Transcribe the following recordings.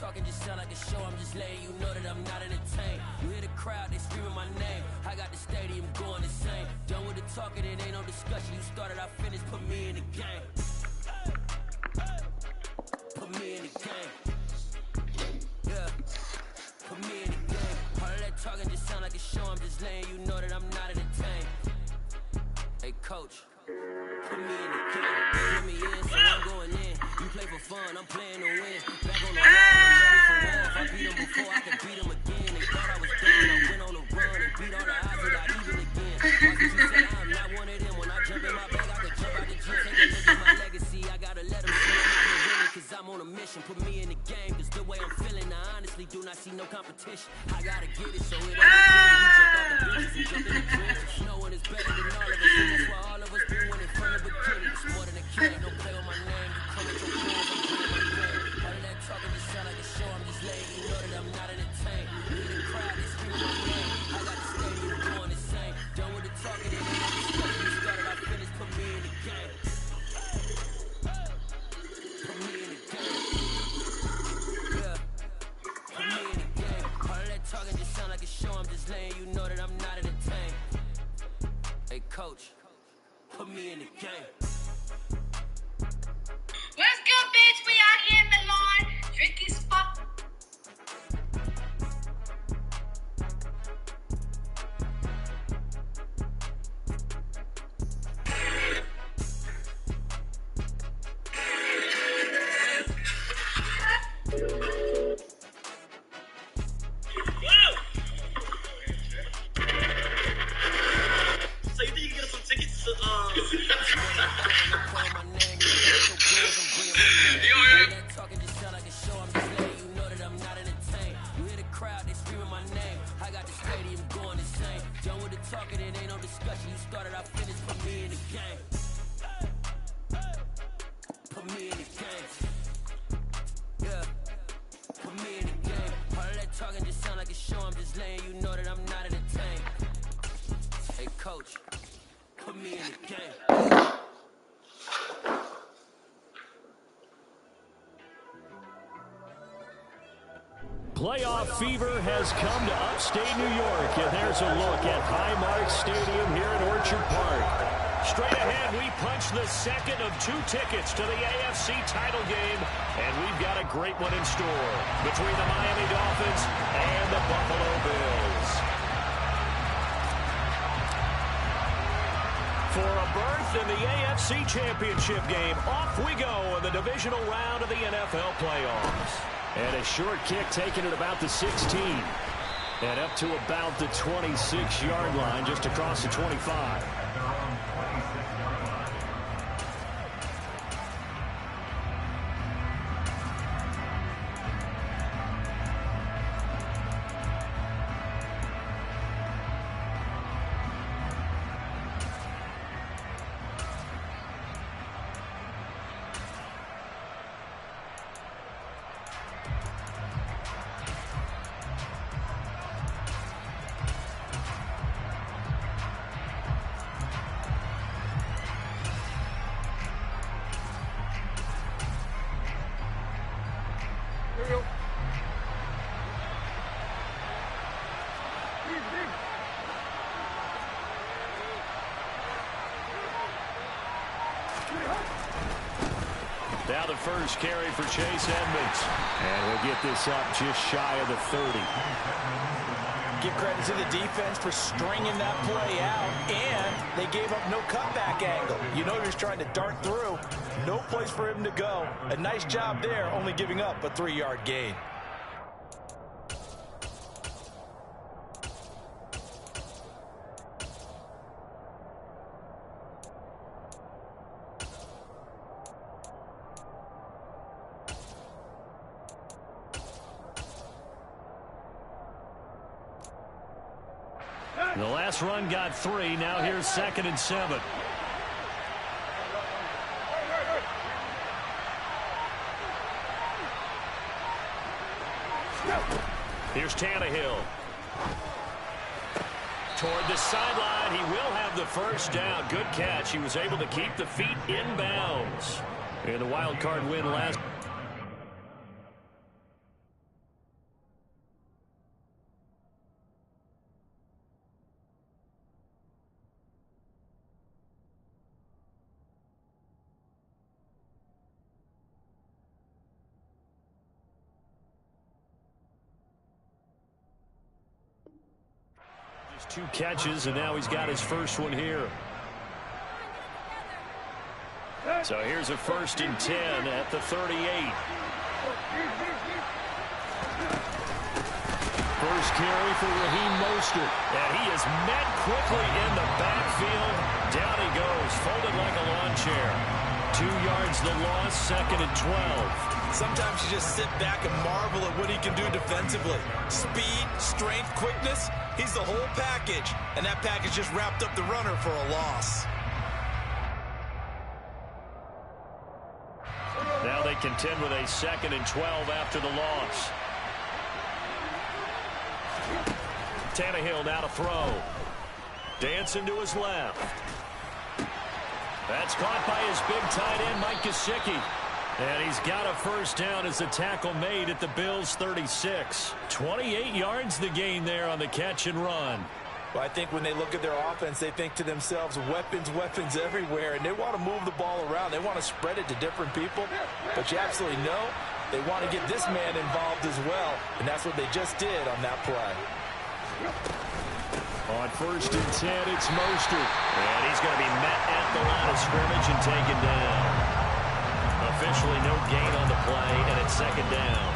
talking just sound like a show. I'm just letting you know that I'm not entertained. You hear the crowd, they screaming my name. I got the stadium going insane. Done with the talking, it ain't no discussion. You started, I finished, put me in the game. Put me in the game. Yeah. Put me in the game. All of that talking just sound like a show. I'm just letting you know that I'm not entertained. Hey, coach. Put me in the game. Put me in, so I'm going in. You play for fun, I'm playing to win. Back on the line, I'm ready for war. If I beat them before, I can beat them again. They thought I was done, I went on a run and beat all the odds and got even again. Why could you say I'm not one of them? When I jump in my bag, I could jump out the gym. Take a look at my legacy, I gotta let them see I'm out here winning. Cause I'm on a mission, put me in the game. Cause the way I'm feeling, I honestly do not see no competition. I gotta get it, so it don't matter. We jump out the bridges and jump in the trenches. No one is better than all of us, and that's why all of us been winning from the beginning. It's more than a kid, no play on my name. You come with your goals, I'm doing my thing. All of that talking just sound like a show. I'm just letting you know that I'm not entertained. You hear the crowd, they screaming my name. I got the stadium going insane. Done with the talking, it ain't no discussion. You started, I finished, put me in the game. Put me in the game. Yeah. Put me in the game. All of that talking just sound like a show. I'm just letting you know that I'm not entertained. Hey, coach, put me in the game. What's good, bitch? We out here in the lawn, drinking spot. So you think you can get us some tickets to Talking just sound like a show. I'm just letting you know that I'm not entertained. You hear the crowd, they screaming my name. I got the stadium going insane. Done with the talking, it ain't no discussion. You started, I finished, put me in the game. Put me in the game. Yeah. Put me in the game. All of that talking just sound like a show. I'm just letting you know that I'm not entertained. Hey, coach, put me in the game. Playoff fever has come to upstate New York, and there's a look at Highmark Stadium here at Orchard Park. Straight ahead, we punch the second of 2 tickets to the AFC title game, and we've got a great one in store between the Miami Dolphins and the Buffalo Bills. For a berth in the AFC Championship game, off we go in the divisional round of the NFL playoffs. And a short kick taken at about the 16. And up to about the 26-yard line, just across the 25. Now the first carry for Chase Edmonds. And we'll get this up just shy of the 30. Give credit to the defense for stringing that play out, and they gave up no cutback angle. You know he was trying to dart through. No place for him to go. A nice job there, only giving up a 3-yard gain. The last run got 3. Now here's 2nd and 7. Here's Tannehill. Toward the sideline. He will have the first down. Good catch. He was able to keep the feet in bounds. And the wild card win last. 2 catches, and now he's got his first one here. So here's a 1st and 10 at the 38. First carry for Raheem Mostert. And he is met quickly in the backfield. Down he goes, folded like a lawn chair. 2 yards the loss, 2nd and 12. Sometimes you just sit back and marvel at what he can do defensively. Speed, strength, quickness, he's the whole package. And that package just wrapped up the runner for a loss. Now they contend with a 2nd and 12 after the loss. Tannehill now to throw. Dancing to his left. That's caught by his big tight end, Mike Gesicki. And he's got a first down as the tackle made at the Bills' 36. 28 yards the gain there on the catch and run. Well, I think when they look at their offense, they think to themselves, weapons, weapons everywhere, and they want to move the ball around. They want to spread it to different people, but you absolutely know they want to get this man involved as well, and that's what they just did on that play. On 1st and 10, it's Mostert. And he's going to be met at the line of scrimmage and taken down. Officially no gain on the play, and it's 2nd down.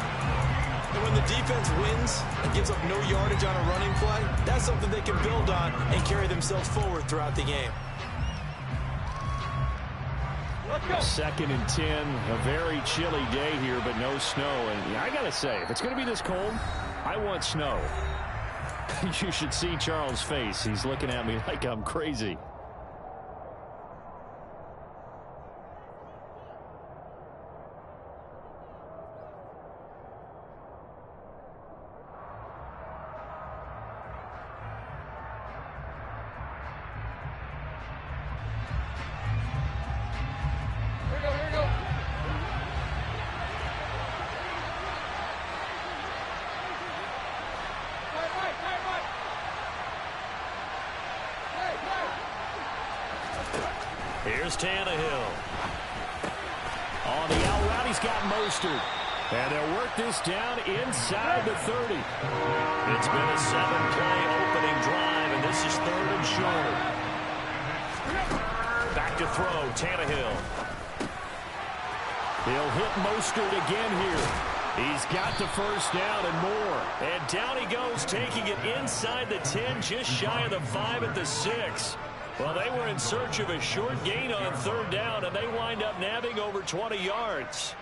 And when the defense wins and gives up no yardage on a running play, that's something they can build on and carry themselves forward throughout the game. 2nd and 10, a very chilly day here, but no snow. And I got to say, if it's going to be this cold, I want snow. You should see Charles' face. He's looking at me like I'm crazy. Here's Tannehill. On the out route, he's got Mostert. And they'll work this down inside the 30. It's been a 7-play opening drive, and this is 3rd and short. Back to throw, Tannehill. He'll hit Mostert again here. He's got the first down and more. And down he goes, taking it inside the 10, just shy of the 5 at the 6. Well, they were in search of a short gain on 3rd down, and they wind up nabbing over 20 yards.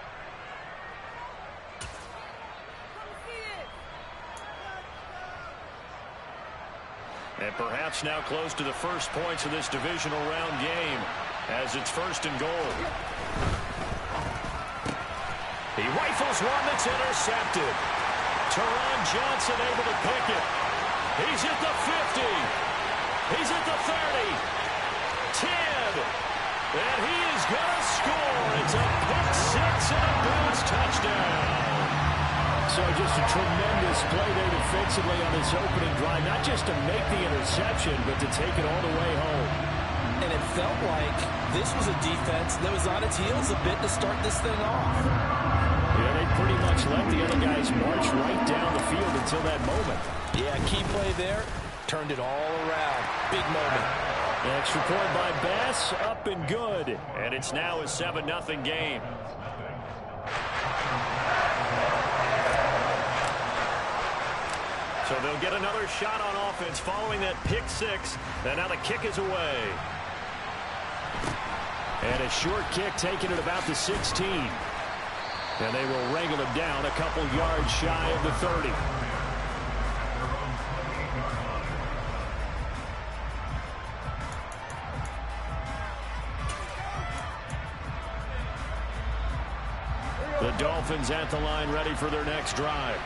And perhaps now close to the first points of this divisional round game as it's 1st and goal. He rifles one that's intercepted. Teron Johnson able to pick it. He's at the 50. He's at the 30, 10, and he is going to score. It's a pick 6 and a Bills touchdown. So just a tremendous play there defensively on this opening drive, not just to make the interception, but to take it all the way home. And it felt like this was a defense that was on its heels a bit to start this thing off. Yeah, they pretty much let the other guys march right down the field until that moment. Yeah, key play there. Turned it all around. Big moment. Extra point by Bass, up and good. And it's now a 7-0 game. So they'll get another shot on offense following that pick 6. And now the kick is away. And a short kick taken at about the 16. And they will wrangle him down a couple yards shy of the 30. The Dolphins at the line, ready for their next drive.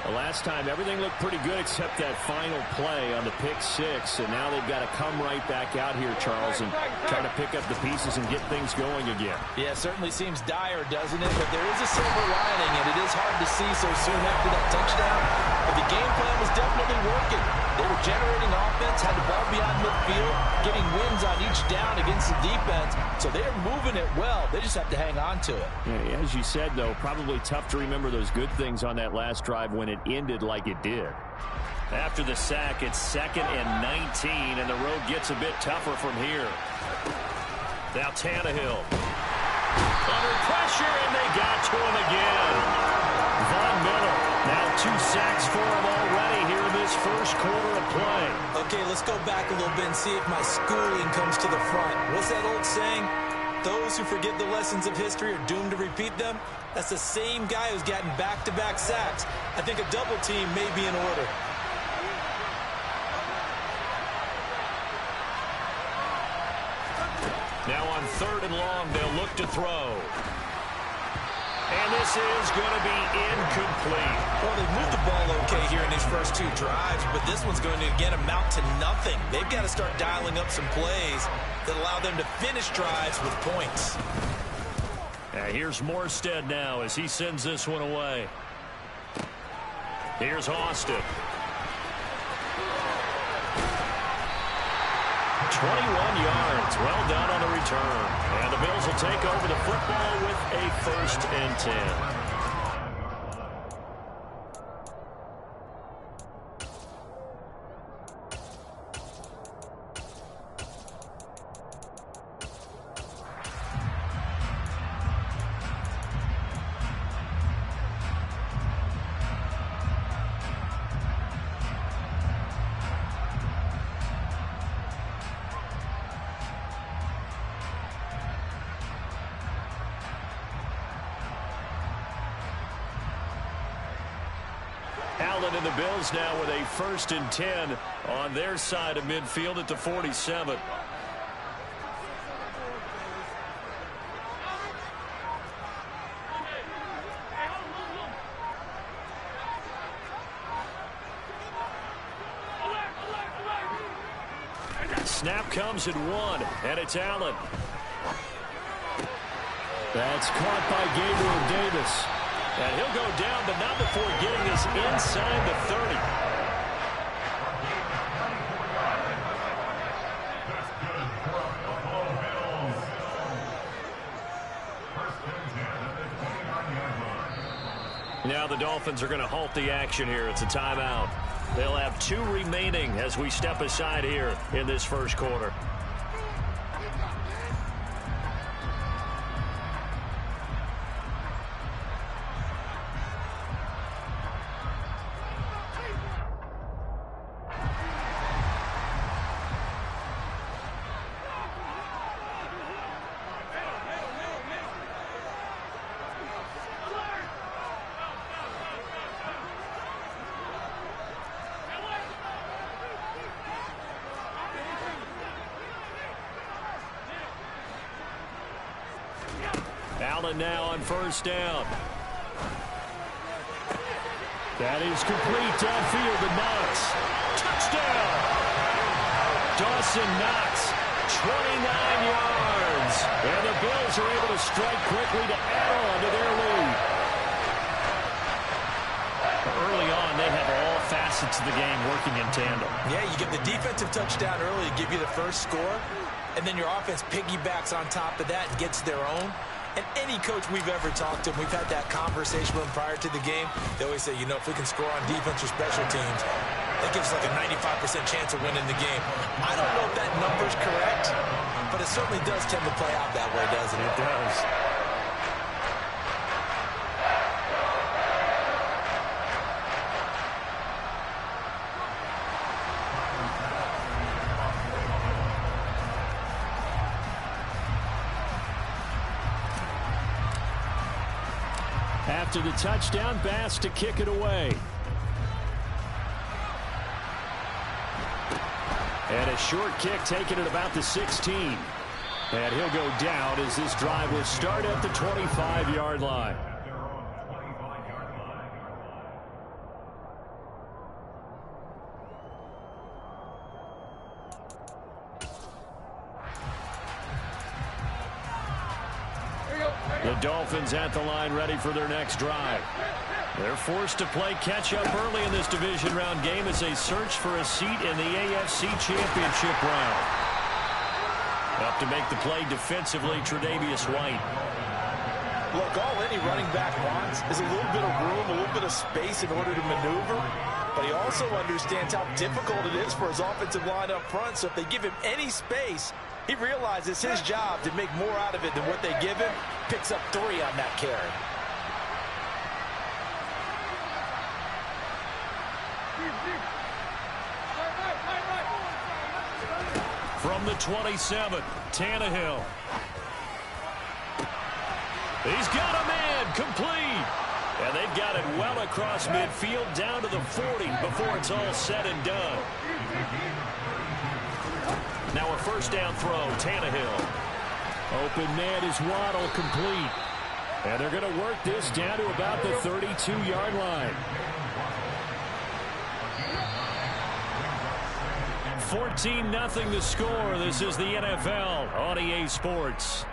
The last time, everything looked pretty good except that final play on the pick 6. And now they've got to come right back out here, Charles, and try to pick up the pieces and get things going again. Yeah, it certainly seems dire, doesn't it? But there is a silver lining, and it is hard to see so soon after that touchdown. But the game plan was definitely working. They were generating offense, had the ball beyond midfield, getting wins on each down against the defense. So they're moving it well. They just have to hang on to it. Yeah, as you said, though, probably tough to remember those good things on that last drive when it ended like it did. After the sack, it's 2nd and 19, and the road gets a bit tougher from here. Now Tannehill. Under pressure, and they got to him again. Von Miller. Now 2 sacks for him already here in this first quarter of play. Okay, let's go back a little bit and see if my schooling comes to the front. What's that old saying? Those who forget the lessons of history are doomed to repeat them. That's the same guy who's gotten back-to-back sacks. I think a double team may be in order. Now on 3rd and long, they'll look to throw. And this is going to be incomplete. Well, they've moved the ball okay here in these first 2 drives, but this one's going to, again, amount to nothing. They've got to start dialing up some plays that allow them to finish drives with points. Here's Morstead now as he sends this one away. Here's Austin. 21 yards. Well done on the return. And the Bills will take over the football with a 1st and 10. Allen and the Bills now with a 1st and 10 on their side of midfield at the 47. Snap comes at 1, and it's Allen. That's caught by Gabriel Davis. And he'll go down, but not before getting this inside the 30. Now the Dolphins are going to halt the action here. It's a timeout. They'll have 2 remaining as we step aside here in this first quarter. Allen now on 1st down. That is complete downfield to Knox. Touchdown! Dawson Knox, 29 yards. And the Bills are able to strike quickly to add on to their lead. Early on, they have all facets of the game working in tandem. Yeah, you get the defensive touchdown early to give you the first score, and then your offense piggybacks on top of that and gets their own. And any coach we've ever talked to, we've had that conversation with them prior to the game. They always say, you know, if we can score on defense or special teams, that gives us like a 95% chance of winning the game. I don't know if that number's correct, but it certainly does tend to play out that way, doesn't it? It does. After the touchdown, Bass to kick it away. And a short kick taken at about the 16. And he'll go down as this drive will start at the 25-yard line. The Dolphins at the line ready for their next drive. They're forced to play catch-up early in this division round game as they search for a seat in the AFC Championship round. Up to make the play defensively, Tre'Davious White. Look, all any running back wants is a little bit of room, a little bit of space in order to maneuver, but he also understands how difficult it is for his offensive line up front. So if they give him any space, he realizes his job to make more out of it than what they give him. Picks up 3 on that carry. From the 27, Tannehill. He's got a man complete. And they've got it well across midfield down to the 40 before it's all said and done. Now a first down throw, Tannehill. Open man is Waddle, complete. And they're going to work this down to about the 32-yard line. 14-0 the score. This is the NFL on EA Sports.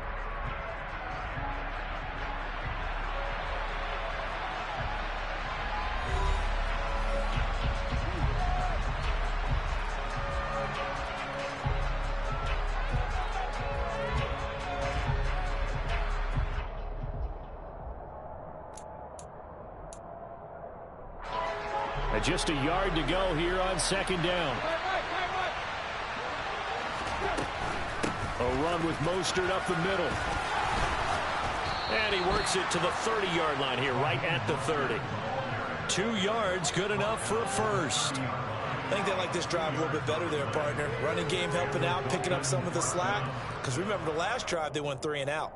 Just a yard to go here on second down. A run with Mostert up the middle. And he works it to the 30-yard line here, right at the 30. 2 yards, good enough for a first. I think they like this drive a little bit better there, partner. Running game helping out, picking up some of the slack. Because remember the last drive, they went 3 and out.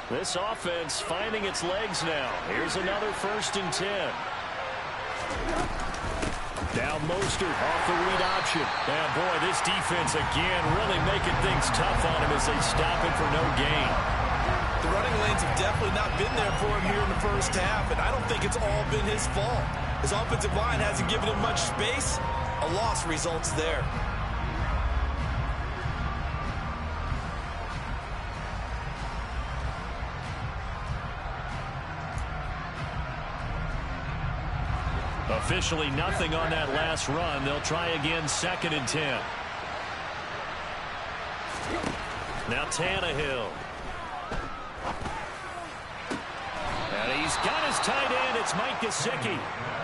This offense finding its legs now. Here's another 1st and 10. Down Mostert off the read option. And boy, this defense again really making things tough on him as they stop it for no gain. The running lanes have definitely not been there for him here in the first half, and I don't think it's all been his fault. His offensive line hasn't given him much space. A loss results there. Officially nothing on that last run. They'll try again 2nd and 10. Now Tannehill. And he's got his tight end. It's Mike Gesicki.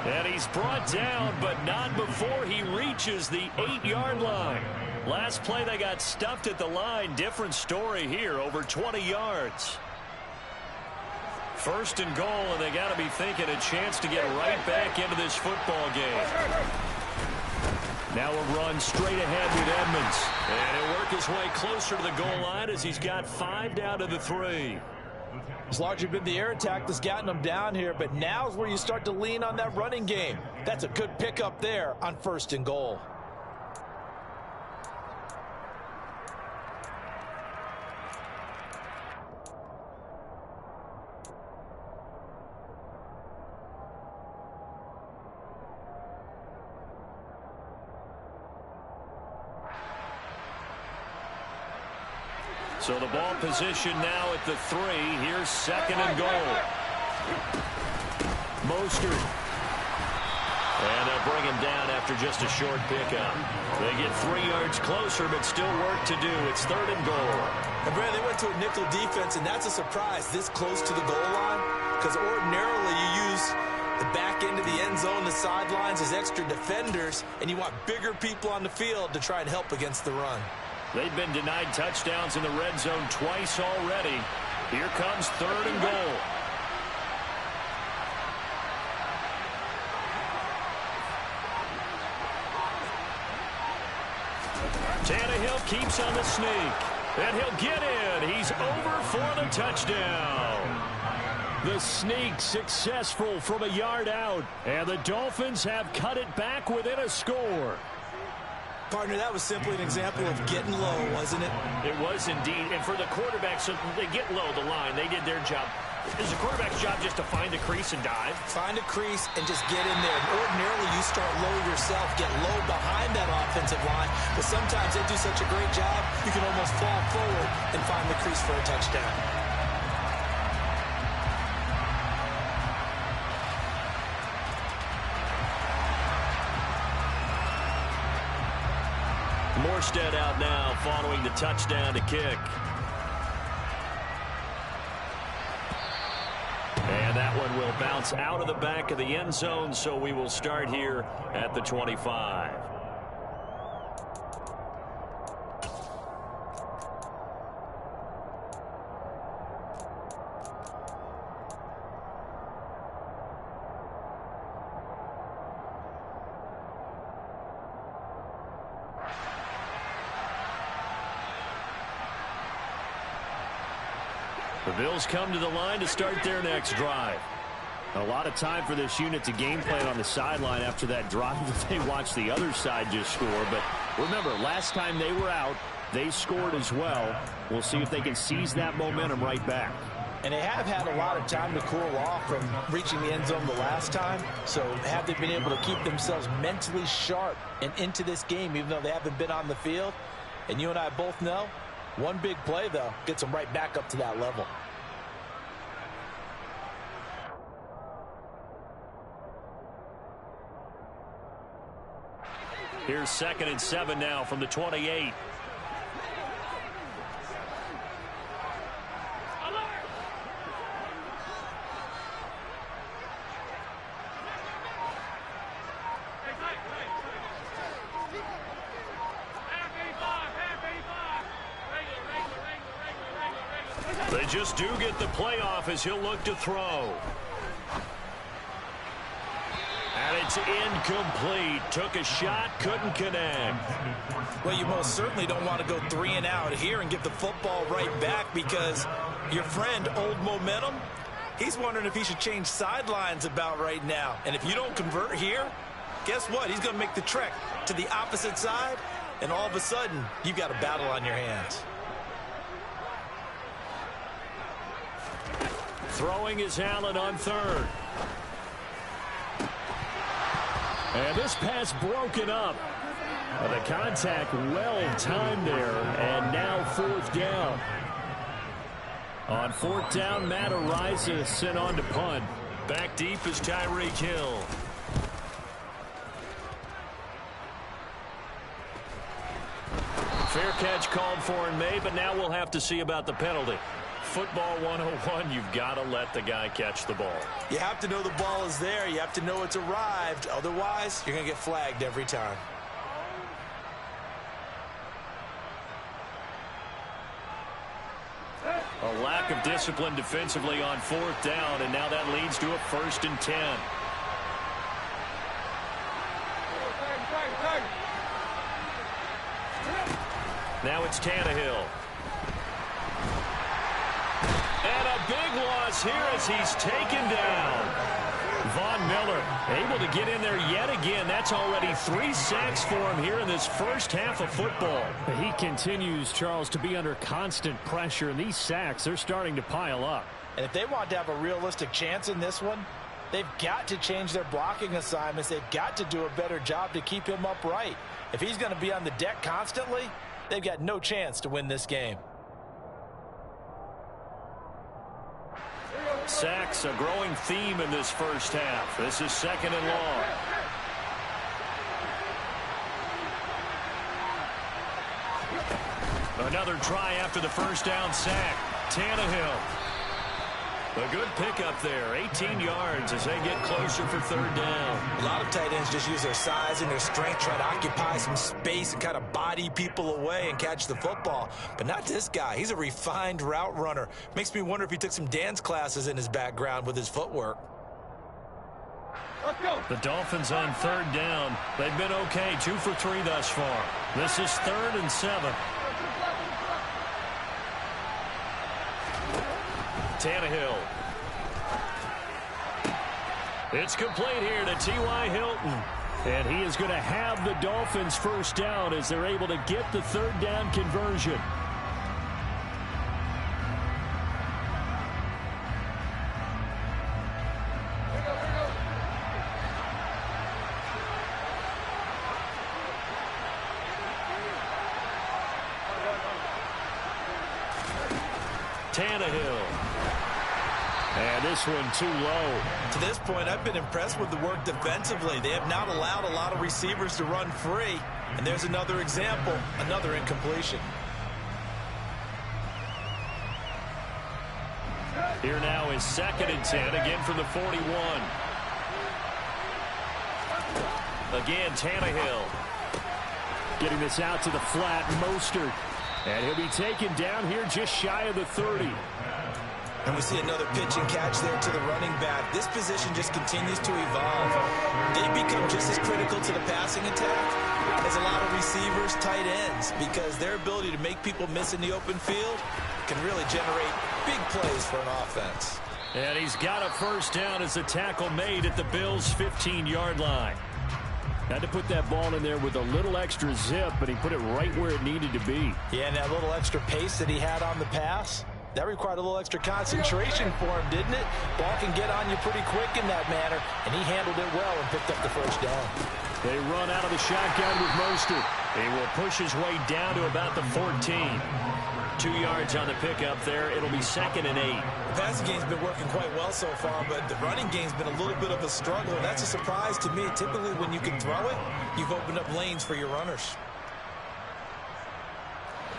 And he's brought down, but not before he reaches the 8-yard line. Last play they got stuffed at the line. Different story here, over 20 yards. 1st and goal, and they got to be thinking a chance to get right back into this football game. Now a run straight ahead with Edmonds. And he'll work his way closer to the goal line as he's got 5 down to the 3. It's largely been the air attack that's gotten them down here, but now's where you start to lean on that running game. That's a good pickup there on 1st and goal. So the ball position now at the 3. Here's 2nd and goal. Mostert. And they'll bring him down after just a short pickup. They get 3 yards closer, but still work to do. It's 3rd and goal. And Brad, they went to a nickel defense, and that's a surprise this close to the goal line. Because ordinarily you use the back end of the end zone, the sidelines as extra defenders, and you want bigger people on the field to try and help against the run. They've been denied touchdowns in the red zone twice already. Here comes 3rd and goal. Tannehill keeps on the sneak. And he'll get in. He's over for the touchdown. The sneak successful from a yard out. And the Dolphins have cut it back within a score. Partner, that was simply an example of getting low, wasn't it? It was indeed. And for the quarterback, so they get low the line. They did their job. Is the quarterback's job just to find a crease and dive? Find a crease and just get in there. Ordinarily, you start low yourself, get low behind that offensive line. But sometimes they do such a great job, you can almost fall forward and find the crease for a touchdown. Morstead out now following the touchdown to kick. And that one will bounce out of the back of the end zone, so we will start here at the 25. The Bills come to the line to start their next drive. A lot of time for this unit to game plan on the sideline after that drive that they watched the other side just score. But remember, last time they were out, they scored as well. We'll see if they can seize that momentum right back. And they have had a lot of time to cool off from reaching the end zone the last time. So have they been able to keep themselves mentally sharp and into this game, even though they haven't been on the field? And you and I both know, one big play, though, gets them right back up to that level. Here's 2nd and 7 now from the 28. They just do get the playoff as he'll look to throw. And it's incomplete. Took a shot, couldn't connect. Well, you most certainly don't want to go 3 and out here and give the football right back, because your friend, Old Momentum, he's wondering if he should change sidelines about right now. And if you don't convert here, guess what? He's going to make the trek to the opposite side, and all of a sudden, you've got a battle on your hands. Throwing is Allen on 3rd. And this pass broken up. The contact well timed there, and now 4th down. On 4th down, Matt Araiza sent on to punt. Back deep is Tyreek Hill. Fair catch called for and made, but now we'll have to see about the penalty. Football 101, you've got to let the guy catch the ball. You have to know the ball is there. You have to know it's arrived. Otherwise, you're going to get flagged every time. A lack of discipline defensively on 4th down, and now that leads to a 1st and 10. Now it's Tannehill. And a big loss here as he's taken down. Von Miller able to get in there yet again. That's already 3 sacks for him here in this first half of football. He continues, Charles, to be under constant pressure, and these sacks, they're starting to pile up. And if they want to have a realistic chance in this one, they've got to change their blocking assignments. They've got to do a better job to keep him upright. If he's going to be on the deck constantly, they've got no chance to win this game. Sacks, a growing theme in this first half. This is 2nd and long. Another try after the first down sack. Tannehill. A good pickup there. 18 yards as they get closer for 3rd down. A lot of tight ends just use their size and their strength, try to occupy some space and kind of body people away and catch the football. But not this guy. He's a refined route runner. Makes me wonder if he took some dance classes in his background with his footwork. Let's go. The Dolphins on 3rd down. They've been okay, 2 for 3 thus far. This is 3rd and 7. Tannehill. It's complete here to T.Y. Hilton. And he is going to have the Dolphins first down as they're able to get the 3rd down conversion. Tannehill. And this one too low. To this point, I've been impressed with the work defensively. They have not allowed a lot of receivers to run free. And there's another example, another incompletion. Here now is 2nd and 10, again from the 41. Again, Tannehill. Getting this out to the flat, Mostert. And he'll be taken down here just shy of the 30. And we see another pitch and catch there to the running back. This position just continues to evolve. They become just as critical to the passing attack as a lot of receivers, tight ends, because their ability to make people miss in the open field can really generate big plays for an offense. And he's got a first down as the tackle made at the Bills' 15-yard line. Had to put that ball in there with a little extra zip, but he put it right where it needed to be. Yeah, and that little extra pace that he had on the pass, that required a little extra concentration for him, didn't it? Ball can get on you pretty quick in that manner, and he handled it well and picked up the first down. They run out of the shotgun with Mostert. He will push his way down to about the 14. 2 yards on the pickup there. It'll be 2nd and 8. The passing game's been working quite well so far, but the running game's been a little bit of a struggle. That's a surprise to me. Typically, when you can throw it, you've opened up lanes for your runners.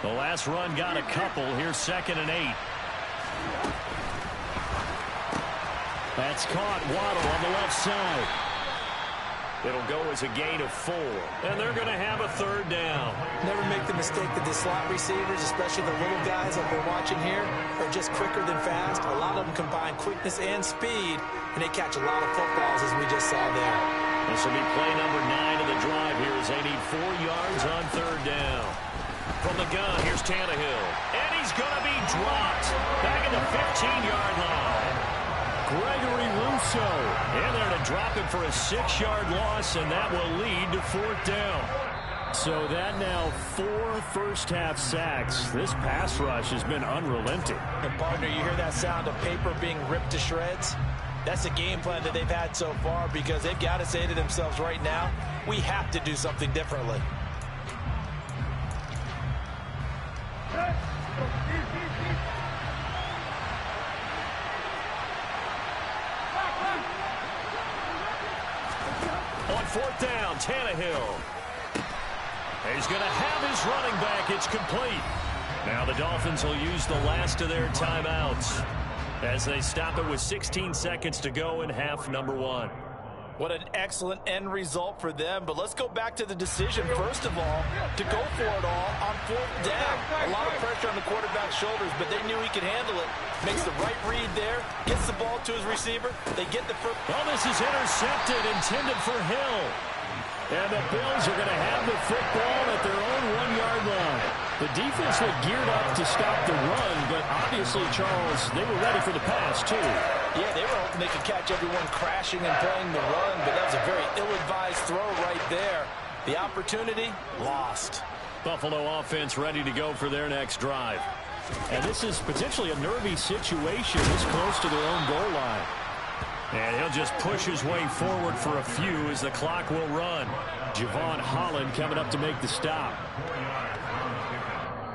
The last run got a couple. Here's 2nd and 8. That's caught. Waddle on the left side. It'll go as a gain of 4. And they're going to have a 3rd down. Never make the mistake that the slot receivers, especially the little guys that we're watching here, are just quicker than fast. A lot of them combine quickness and speed, and they catch a lot of footballs, as we just saw there. This will be play number 9 of the drive here as they need 4 yards on 3rd down. From the gun, here's Tannehill. And he's going to be dropped back at the 15-yard line. Gregory Rousseau in there to drop him for a 6-yard loss, and that will lead to 4th down. So that now 4 first-half sacks. This pass rush has been unrelenting. And, partner, you hear that sound of paper being ripped to shreds? That's the game plan that they've had so far, because they've got to say to themselves right now, we have to do something differently. On 4th down, Tannehill. He's going to have his running back. It's complete. Now the Dolphins will use the last of their timeouts as they stop it with 16 seconds to go in half number 1. What an excellent end result for them. But let's go back to the decision, first of all, to go for it all on 4th down. A lot of pressure on the quarterback's shoulders, but they knew he could handle it. Makes the right read there, gets the ball to his receiver. They get the first. Well, this is intercepted, intended for Hill. And the Bills are going to have the football at their own 1-yard line. The defense looked geared up to stop the run, but obviously, Charles, they were ready for the pass, too. Yeah, they were hoping they could catch everyone crashing and playing the run, but that was a very ill-advised throw right there. The opportunity, lost. Buffalo offense ready to go for their next drive. And this is potentially a nervy situation this close to their own goal line. And he'll just push his way forward for a few as the clock will run. Javon Holland coming up to make the stop.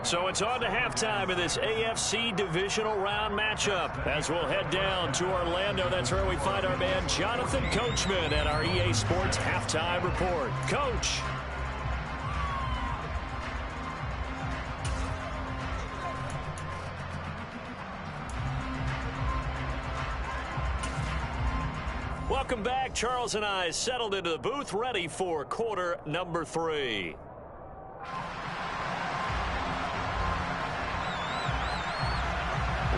So it's on to halftime in this AFC divisional round matchup as we'll head down to Orlando. That's where we find our man Jonathan Coachman at our EA Sports Halftime Report. Coach. Welcome back. Charles and I settled into the booth, ready for quarter number 3.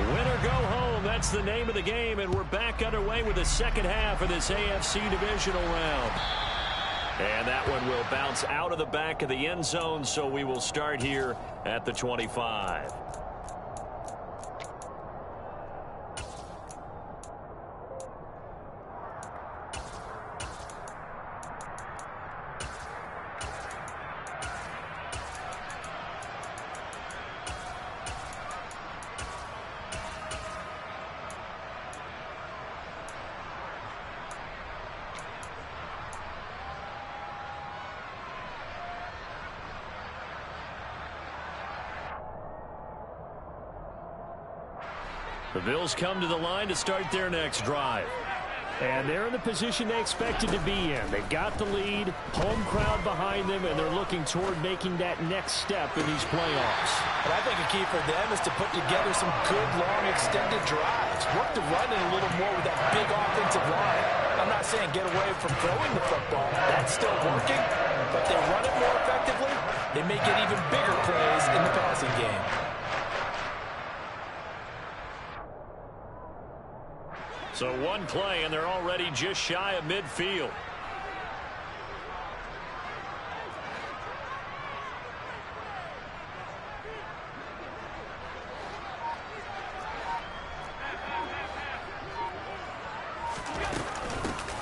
Win or go home, that's the name of the game, and we're back underway with the second half of this AFC divisional round. And that one will bounce out of the back of the end zone, so we will start here at the 25. The Bills come to the line to start their next drive. And they're in the position they expected to be in. They've got the lead, home crowd behind them, and they're looking toward making that next step in these playoffs. But I think a key for them is to put together some good, long, extended drives. Work the run in a little more with that big offensive line. I'm not saying get away from throwing the football. That's still working. But they run it more effectively, they may get even bigger plays in the passing game. So one play, and they're already just shy of midfield.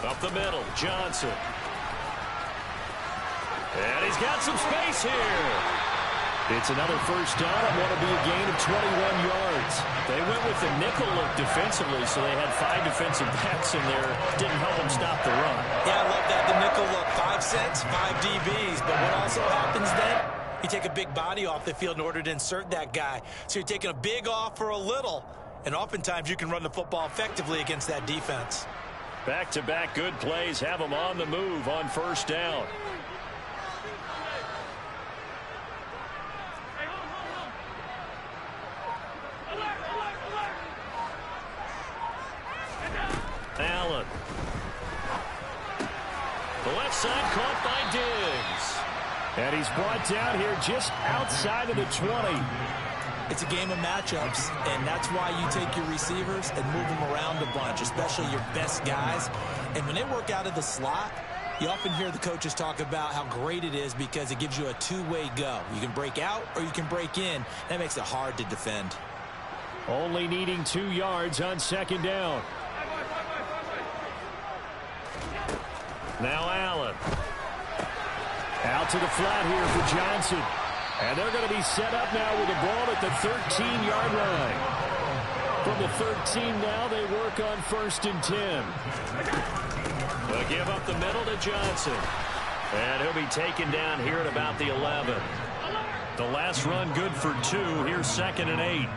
Up the middle, Johnson. And he's got some space here. It's another first down. It want to be a gain of 21 yards. They went with the nickel look defensively, so they had 5 defensive backs in there. Didn't help them stop the run. Yeah, I love that, the nickel look. 5 sets, 5 DBs. But what also happens then, you take a big body off the field in order to insert that guy. So you're taking a big off for a little, and oftentimes you can run the football effectively against that defense. Back-to-back good plays have them on the move on first down. Allen. The left side caught by Diggs. And he's brought down here just outside of the 20. It's a game of matchups, and that's why you take your receivers and move them around a bunch, especially your best guys. And when they work out of the slot, you often hear the coaches talk about how great it is because it gives you a two-way go. You can break out or you can break in. That makes it hard to defend. Only needing 2 yards on second down. Now Allen. Out to the flat here for Johnson. And they're going to be set up now with the ball at the 13-yard line. From the 13 now, they work on 1st and 10. They'll give up the middle to Johnson. And he'll be taken down here at about the 11. The last run good for 2. Here's 2nd and 8.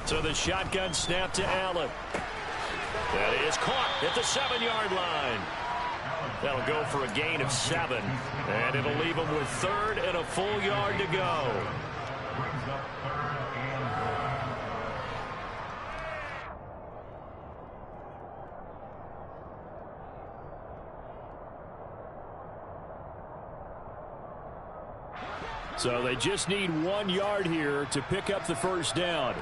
So the shotgun snap to Allen. That is caught at the 7-yard line. That'll go for a gain of 7. And it'll leave them with 3rd and a full yard to go. So they just need 1 yard here to pick up the first down.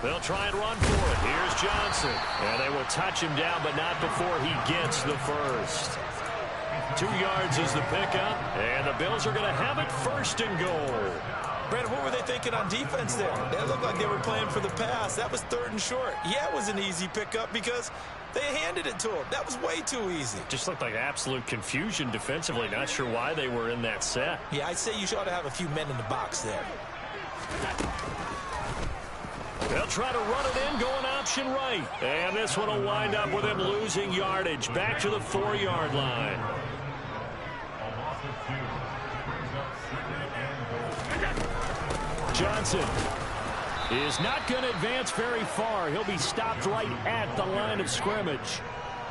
They'll try and run for it. Here's Johnson. And they will touch him down, but not before he gets the first. 2 yards is the pickup, and the Bills are going to have it 1st and goal. Brandon, what were they thinking on defense there? They looked like they were playing for the pass. That was 3rd and short. Yeah, it was an easy pickup because they handed it to him. That was way too easy. Just looked like absolute confusion defensively. Not sure why they were in that set. Yeah, I'd say you ought to have a few men in the box there. They'll try to run it in, going option right. And this one will wind up with him losing yardage. Back to the 4-yard line. Johnson is not going to advance very far. He'll be stopped right at the line of scrimmage.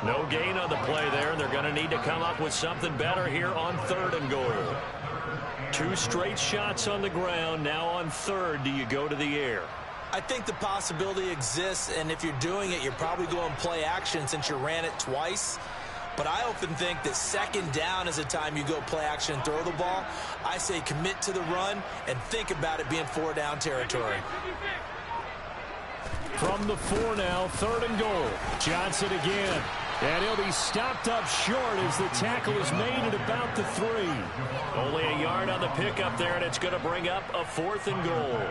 No gain on the play there, and they're going to need to come up with something better here on 3rd and goal. 2 straight shots on the ground. Now on 3rd, do you go to the air? I think the possibility exists, and if you're doing it, you're probably going play action since you ran it twice. But I often think that 2nd down is the time you go play action and throw the ball. I say commit to the run and think about it being 4-down territory. From the 4 now, 3rd and goal. Johnson again. And he'll be stopped up short as the tackle is made at about the 3. Only a yard on the pickup there, and it's going to bring up a 4th and goal.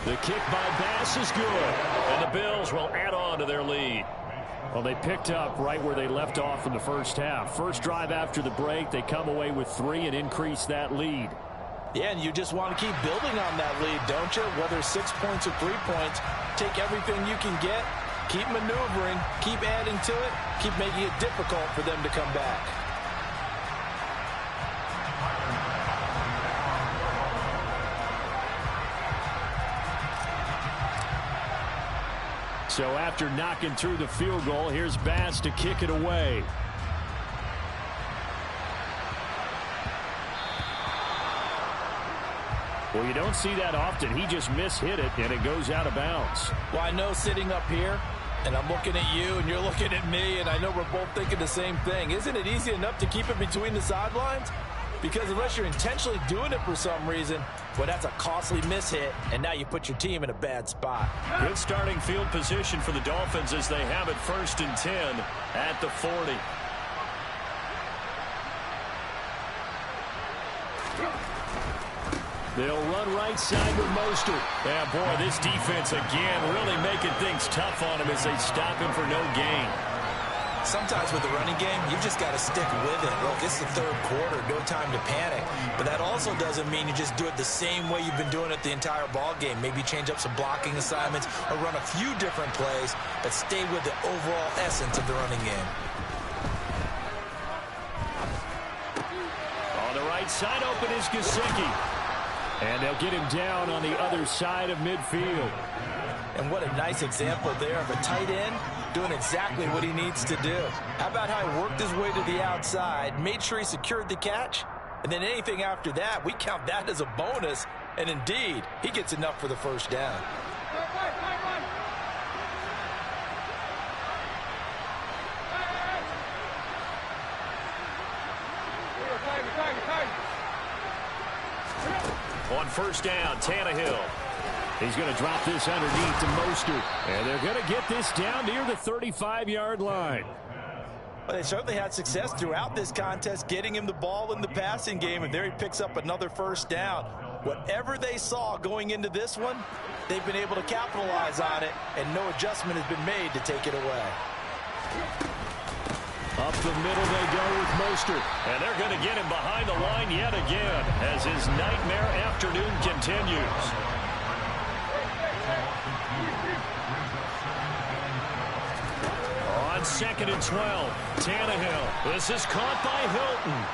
The kick by Bass is good, and the Bills will add on to their lead. Well, they picked up right where they left off in the first half. First drive after the break, they come away with 3 and increase that lead. Yeah, and you just want to keep building on that lead, don't you? Whether 6 points or 3 points, take everything you can get, keep maneuvering, keep adding to it, keep making it difficult for them to come back. So after knocking through the field goal, here's Bass to kick it away. Well, you don't see that often. He just mishit it, and it goes out of bounds. Well, I know sitting up here, and I'm looking at you, and you're looking at me, and I know we're both thinking the same thing. Isn't it easy enough to keep it between the sidelines? Because unless you're intentionally doing it for some reason, well, that's a costly mishit, and now you put your team in a bad spot. Good starting field position for the Dolphins as they have it 1st and 10 at the 40. They'll run right side with Mostert. Yeah, boy, this defense again really making things tough on him as they stop him for no gain. Sometimes with the running game, you've just got to stick with it. Look, it's the 3rd quarter, no time to panic. But that also doesn't mean you just do it the same way you've been doing it the entire ball game. Maybe change up some blocking assignments or run a few different plays, but stay with the overall essence of the running game. On the right side, open is Gesicki. And they'll get him down on the other side of midfield. And what a nice example there of a tight end doing exactly what he needs to do. How about how he worked his way to the outside, made sure he secured the catch, and then anything after that, we count that as a bonus. And indeed, he gets enough for the first down. On 1st down, Tannehill. He's going to drop this underneath to Mostert. And they're going to get this down near the 35-yard line. Well, they certainly had success throughout this contest getting him the ball in the passing game, and there he picks up another 1st down. Whatever they saw going into this one, they've been able to capitalize on it, and no adjustment has been made to take it away. Up the middle they go with Mostert. And they're going to get him behind the line yet again as his nightmare afternoon continues. On 2nd and 12, Tannehill. This is caught by Hilton.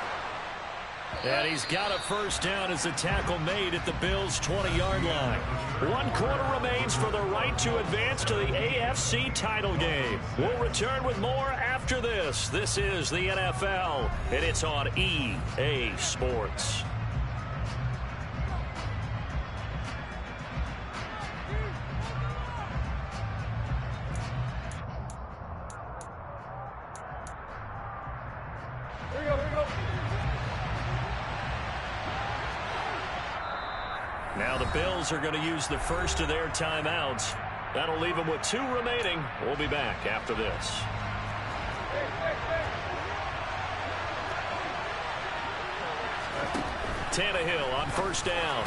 And he's got a 1st down as the tackle made at the Bills' 20-yard line. 1 quarter remains for the right to advance to the AFC title game. We'll return with more after this. This is the NFL, and it's on EA Sports. Now the Bills are going to use the first of their timeouts. That'll leave them with 2 remaining. We'll be back after this. Tannehill on 1st down.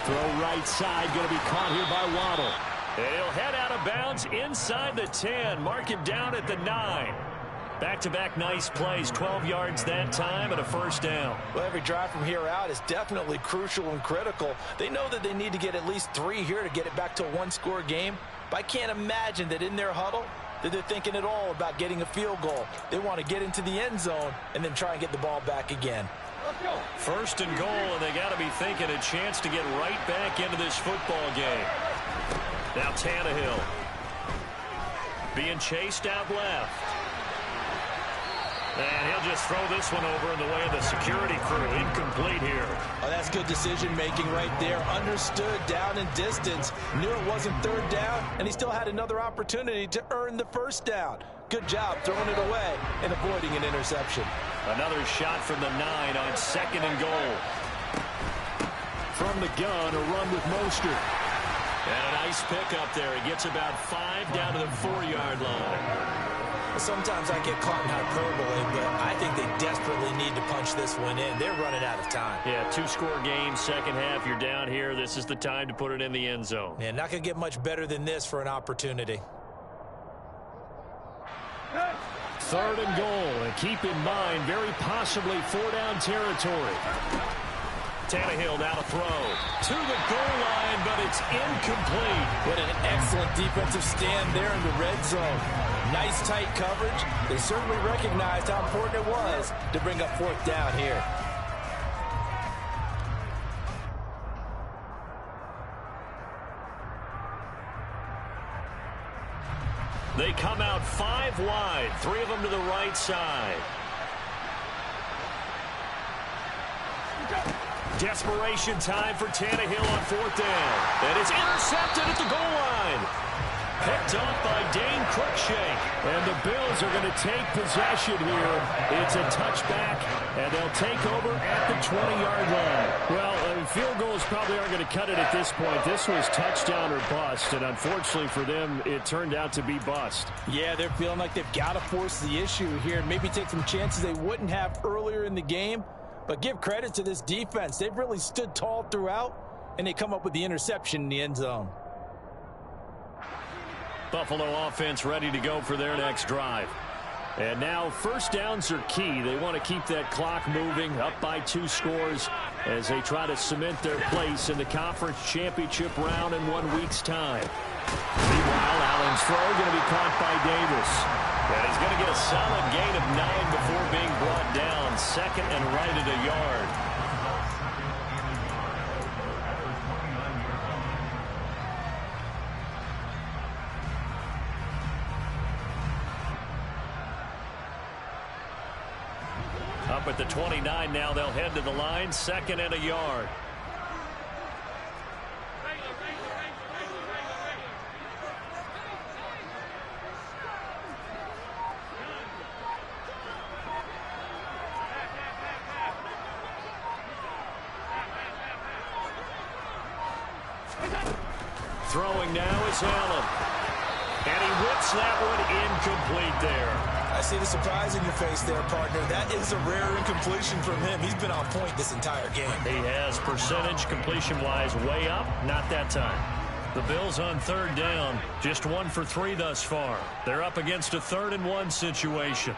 Throw right side, going to be caught here by Waddle. And he'll head out of bounds inside the 10. Mark him down at the 9. Back-to-back nice plays, 12 yards that time and a 1st down. Well, every drive from here out is definitely crucial and critical. They know that they need to get at least 3 here to get it back to a 1-score game. But I can't imagine that in their huddle that they're thinking at all about getting a field goal. They want to get into the end zone and then try and get the ball back again. 1st and goal, and they got to be thinking a chance to get right back into this football game. Now Tannehill being chased out left. And he'll just throw this one over in the way of the security crew. Incomplete here. Oh, that's good decision-making right there. Understood down and distance. Knew it wasn't 3rd down, and he still had another opportunity to earn the 1st down. Good job throwing it away and avoiding an interception. Another shot from the 9 on 2nd and goal. From the gun, a run with Mostert. And a nice pick up there. He gets about 5 down to the 4-yard line. Sometimes I get caught in hyperbole, but I think they desperately need to punch this one in. They're running out of time. Yeah, 2-score game, second half. You're down here. This is the time to put it in the end zone. Yeah, not going to get much better than this for an opportunity. Third and goal, and keep in mind, very possibly 4-down territory. Tannehill now to throw. To the goal line, but it's incomplete. What an excellent defensive stand there in the red zone. Nice tight coverage. They certainly recognized how important it was to bring up 4th down here. They come out 5 wide, 3 of them to the right side. Desperation time for Tannehill on 4th down. And it's intercepted at the goal line. Picked off by Dane Cruikshank. And the Bills are going to take possession here. It's a touchback, and they'll take over at the 20-yard line. Well, field goals probably aren't going to cut it at this point. This was touchdown or bust, and unfortunately for them, it turned out to be bust. Yeah, they're feeling like they've got to force the issue here and maybe take some chances they wouldn't have earlier in the game. But give credit to this defense. They've really stood tall throughout, and they come up with the interception in the end zone. Buffalo offense ready to go for their next drive. And now 1st downs are key. They want to keep that clock moving, up by 2 scores as they try to cement their place in the conference championship round in 1 week's time. Meanwhile, Allen's throw going to be caught by Davis. And he's going to get a solid gain of 9 before being brought down. 2nd and right at a yard. Up at the 29 now, they'll head to the line. 2nd and a yard. Throwing now is Allen. And he whips that one incomplete there. I see the surprise in your face there, partner. That is a rare incompletion from him. He's been on point this entire game. He has percentage completion-wise way up. Not that time. The Bills on 3rd down. Just 1 for 3 thus far. They're up against a 3rd and 1 situation.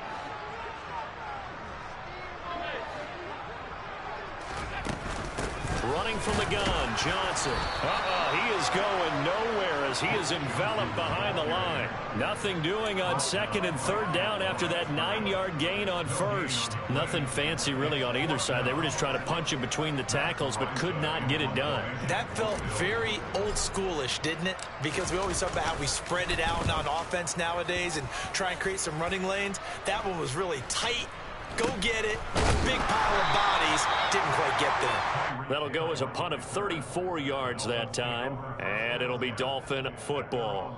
Running from the gun, Johnson. He is going nowhere as he is enveloped behind the line. Nothing doing on 2nd and 3rd down after that 9-yard gain on 1st. Nothing fancy really on either side. They were just trying to punch him between the tackles but could not get it done. That felt very old schoolish, didn't it? Because we always talk about how we spread it out on offense nowadays and try and create some running lanes. That one was really tight. Go get it. A big pile of bodies. Didn't quite get there. That'll go as a punt of 34 yards that time. And it'll be Dolphin football.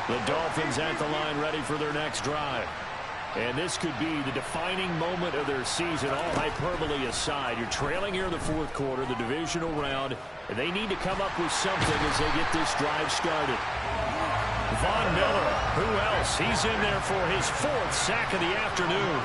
The Dolphins at the line ready for their next drive. And this could be the defining moment of their season, all hyperbole aside. You're trailing here in the 4th quarter, the divisional round, and they need to come up with something as they get this drive started. Von Miller, who else? He's in there for his 4th sack of the afternoon.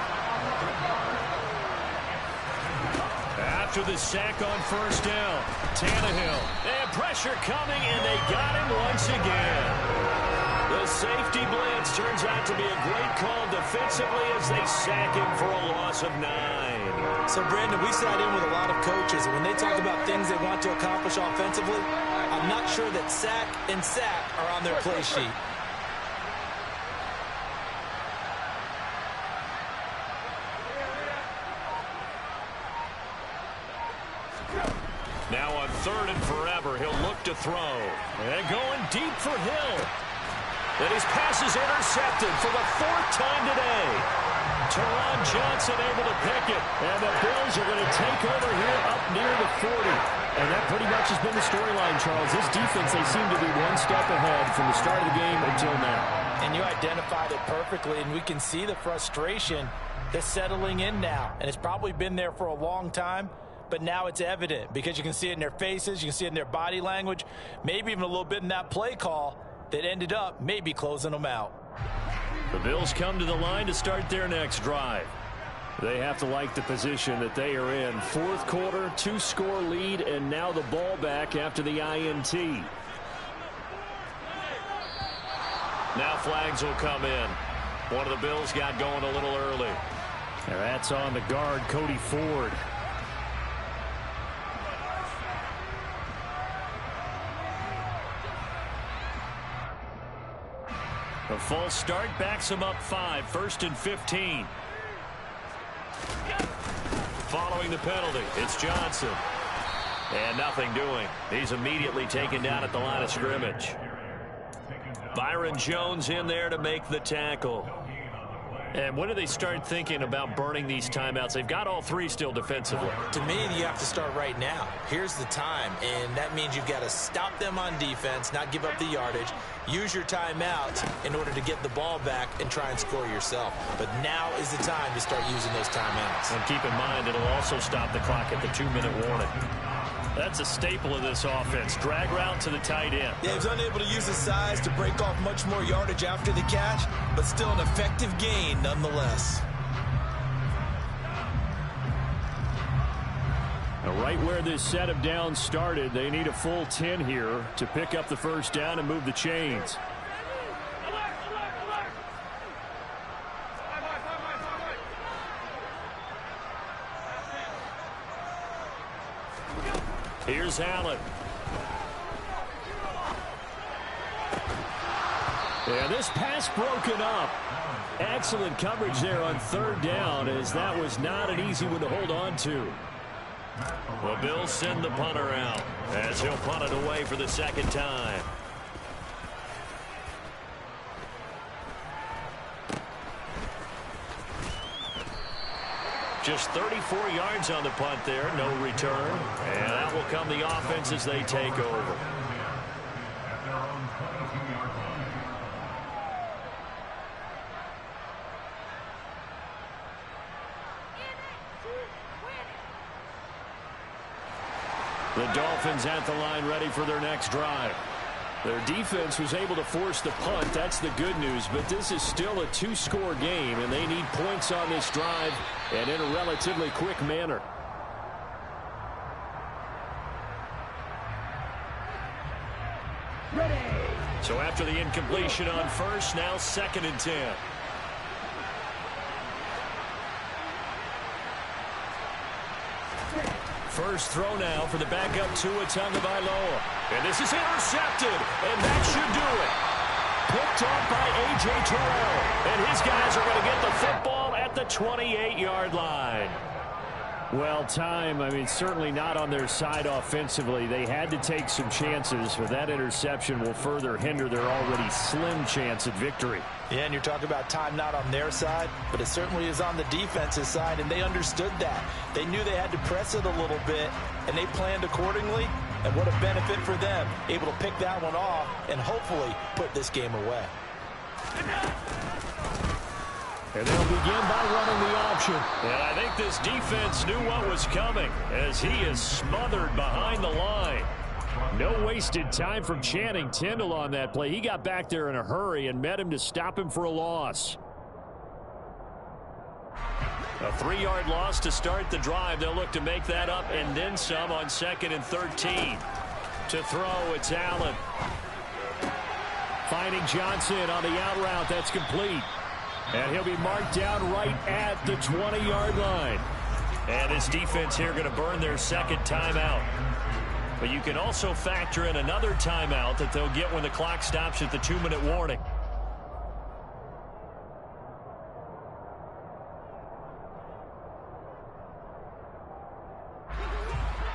After the sack on 1st down, Tannehill. And pressure coming, and they got him once again. The safety blitz turns out to be a great call defensively as they sack him for a loss of 9. So, Brandon, we sat in with a lot of coaches, and when they talk about things they want to accomplish offensively, I'm not sure that sack and sack are on their play sheet. Now on 3rd and forever, he'll look to throw. And going deep for Hill. And his pass is intercepted for the 4th time today. Teron Johnson able to pick it. And the Bills are going to take over here up near the 40. And that pretty much has been the storyline, Charles. This defense, they seem to be one step ahead from the start of the game until now. And you identified it perfectly, and we can see the frustration that's settling in now. And it's probably been there for a long time, but now it's evident because you can see it in their faces, you can see it in their body language, maybe even a little bit in that play call that ended up maybe closing them out. The Bills come to the line to start their next drive. They have to like the position that they are in. Fourth quarter, 2-score lead, and now the ball back after the INT. Now flags will come in. One of the Bills got going a little early. And that's on the guard, Cody Ford. A false start backs him up 5, 1st and 15. Following the penalty, it's Johnson. And nothing doing. He's immediately taken down at the line of scrimmage. Byron Jones in there to make the tackle. And when do they start thinking about burning these timeouts? They've got all 3 still defensively. To me, you have to start right now. Here's the time, and that means you've got to stop them on defense, not give up the yardage, use your timeouts in order to get the ball back and try and score yourself. But now is the time to start using those timeouts. And keep in mind, it'll also stop the clock at the 2-minute warning. That's a staple of this offense. Drag route to the tight end. Yeah, he's unable to use his size to break off much more yardage after the catch, but still an effective gain nonetheless. Now, right where this set of downs started, they need a full 10 here to pick up the first down and move the chains. Here's Allen. And this pass broken up. Excellent coverage there on 3rd down, as that was not an easy one to hold on to. The Bills send the punter out as he'll punt it away for the 2nd time. Just 34 yards on the punt there, no return. And that will come the offense as they take over. The Dolphins at the line, ready for their next drive. Their defense was able to force the punt. That's the good news. But this is still a 2-score game, and they need points on this drive and in a relatively quick manner. Ready. So after the incompletion on 1st, now 2nd and 10. First throw now for the backup Tua Tagovailoa. And this is intercepted, and that should do it. Picked off by A.J. Terrell. And his guys are going to get the football at the 28-yard line. Well, certainly not on their side offensively. They had to take some chances, but that interception will further hinder their already slim chance at victory. Yeah, and you're talking about time not on their side, but it certainly is on the defensive side, and they understood that. They knew they had to press it a little bit, and they planned accordingly, and what a benefit for them, able to pick that one off and hopefully put this game away. And they'll begin by running the option. And I think this defense knew what was coming as he is smothered behind the line. No wasted time from Channing Tindall on that play. He got back there in a hurry and met him to stop him for a loss. A 3-yard loss to start the drive. They'll look to make that up and then some on 2nd and 13. To throw, it's Allen. Finding Johnson on the out route. That's complete. And he'll be marked down right at the 20-yard line. And this defense here going to burn their 2nd timeout. But you can also factor in another timeout that they'll get when the clock stops at the 2-minute warning.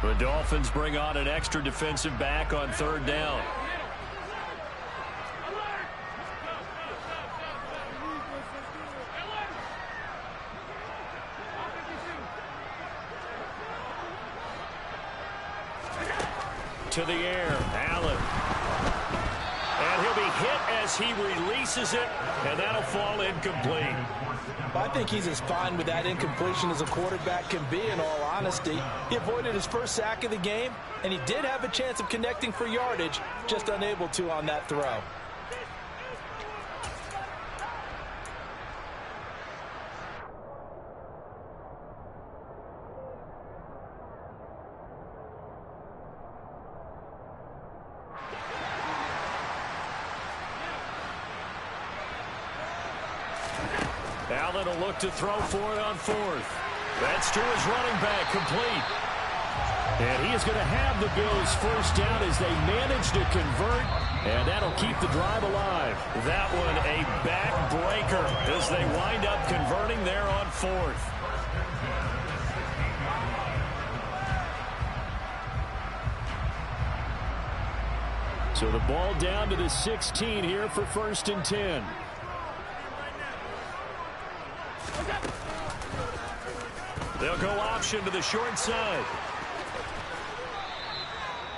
The Dolphins bring on an extra defensive back on 3rd down. To the air, Allen. And he'll be hit as he releases it, and that'll fall incomplete. I think he's as fine with that incompletion as a quarterback can be, in all honesty. He avoided his first sack of the game, and he did have a chance of connecting for yardage, just unable to on that throw. Allen will look to throw for it on fourth. That's to his running back, complete. And he is going to have the Bills first down as they manage to convert, and that'll keep the drive alive. That one a backbreaker as they wind up converting there on fourth. So the ball down to the 16 here for 1st and 10. They'll go option to the short side.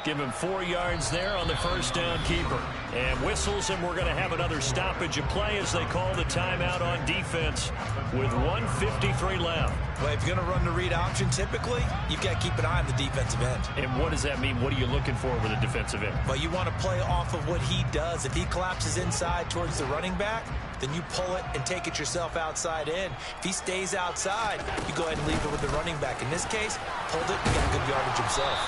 Give him 4 yards there on the first down keeper. And whistles, and we're going to have another stoppage of play as they call the timeout on defense with 1:53 left. Well, if you're going to run the read option, typically, you've got to keep an eye on the defensive end. And what does that mean? What are you looking for with a defensive end? Well, you want to play off of what he does. If he collapses inside towards the running back, then you pull it and take it yourself outside in. If he stays outside, you go ahead and leave it with the running back. In this case, pulled it and got good yardage himself.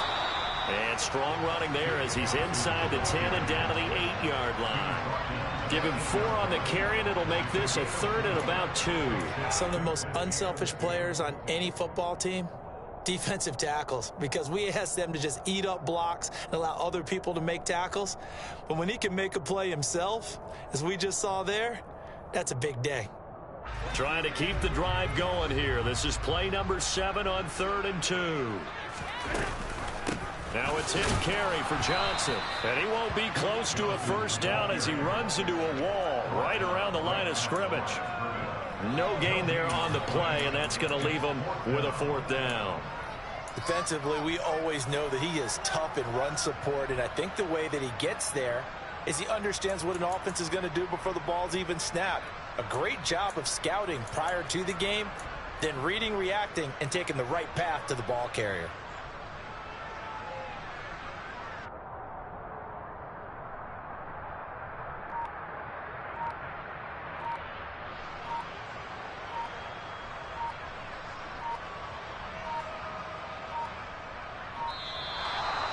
And strong running there as he's inside the 10 and down to the 8-yard line. Give him 4 on the carry, and it'll make this a 3rd and about 2. Some of the most unselfish players on any football team, defensive tackles, because we ask them to just eat up blocks and allow other people to make tackles. But when he can make a play himself, as we just saw there, that's a big day. Trying to keep the drive going here. This is play number 7 on 3rd and 2. Now it's him carry for Johnson. And he won't be close to a first down as he runs into a wall right around the line of scrimmage. No gain there on the play, and that's going to leave him with a 4th down. Defensively, we always know that he is tough in run support, and I think the way that he gets there is he understands what an offense is going to do before the ball's even snapped. A great job of scouting prior to the game, then reading, reacting, and taking the right path to the ball carrier.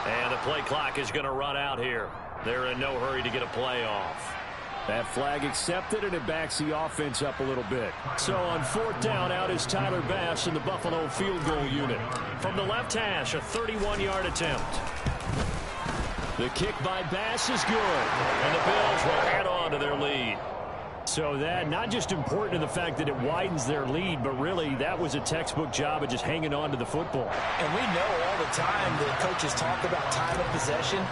And the play clock is going to run out here. They're in no hurry to get a play off. That flag accepted, and it backs the offense up a little bit. So on 4th down, out is Tyler Bass in the Buffalo field goal unit. From the left hash, a 31-yard attempt. The kick by Bass is good, and the Bills will add on to their lead. So that not just important in the fact that it widens their lead, but really that was a textbook job of just hanging on to the football. And we know all the time that coaches talk about time of possession.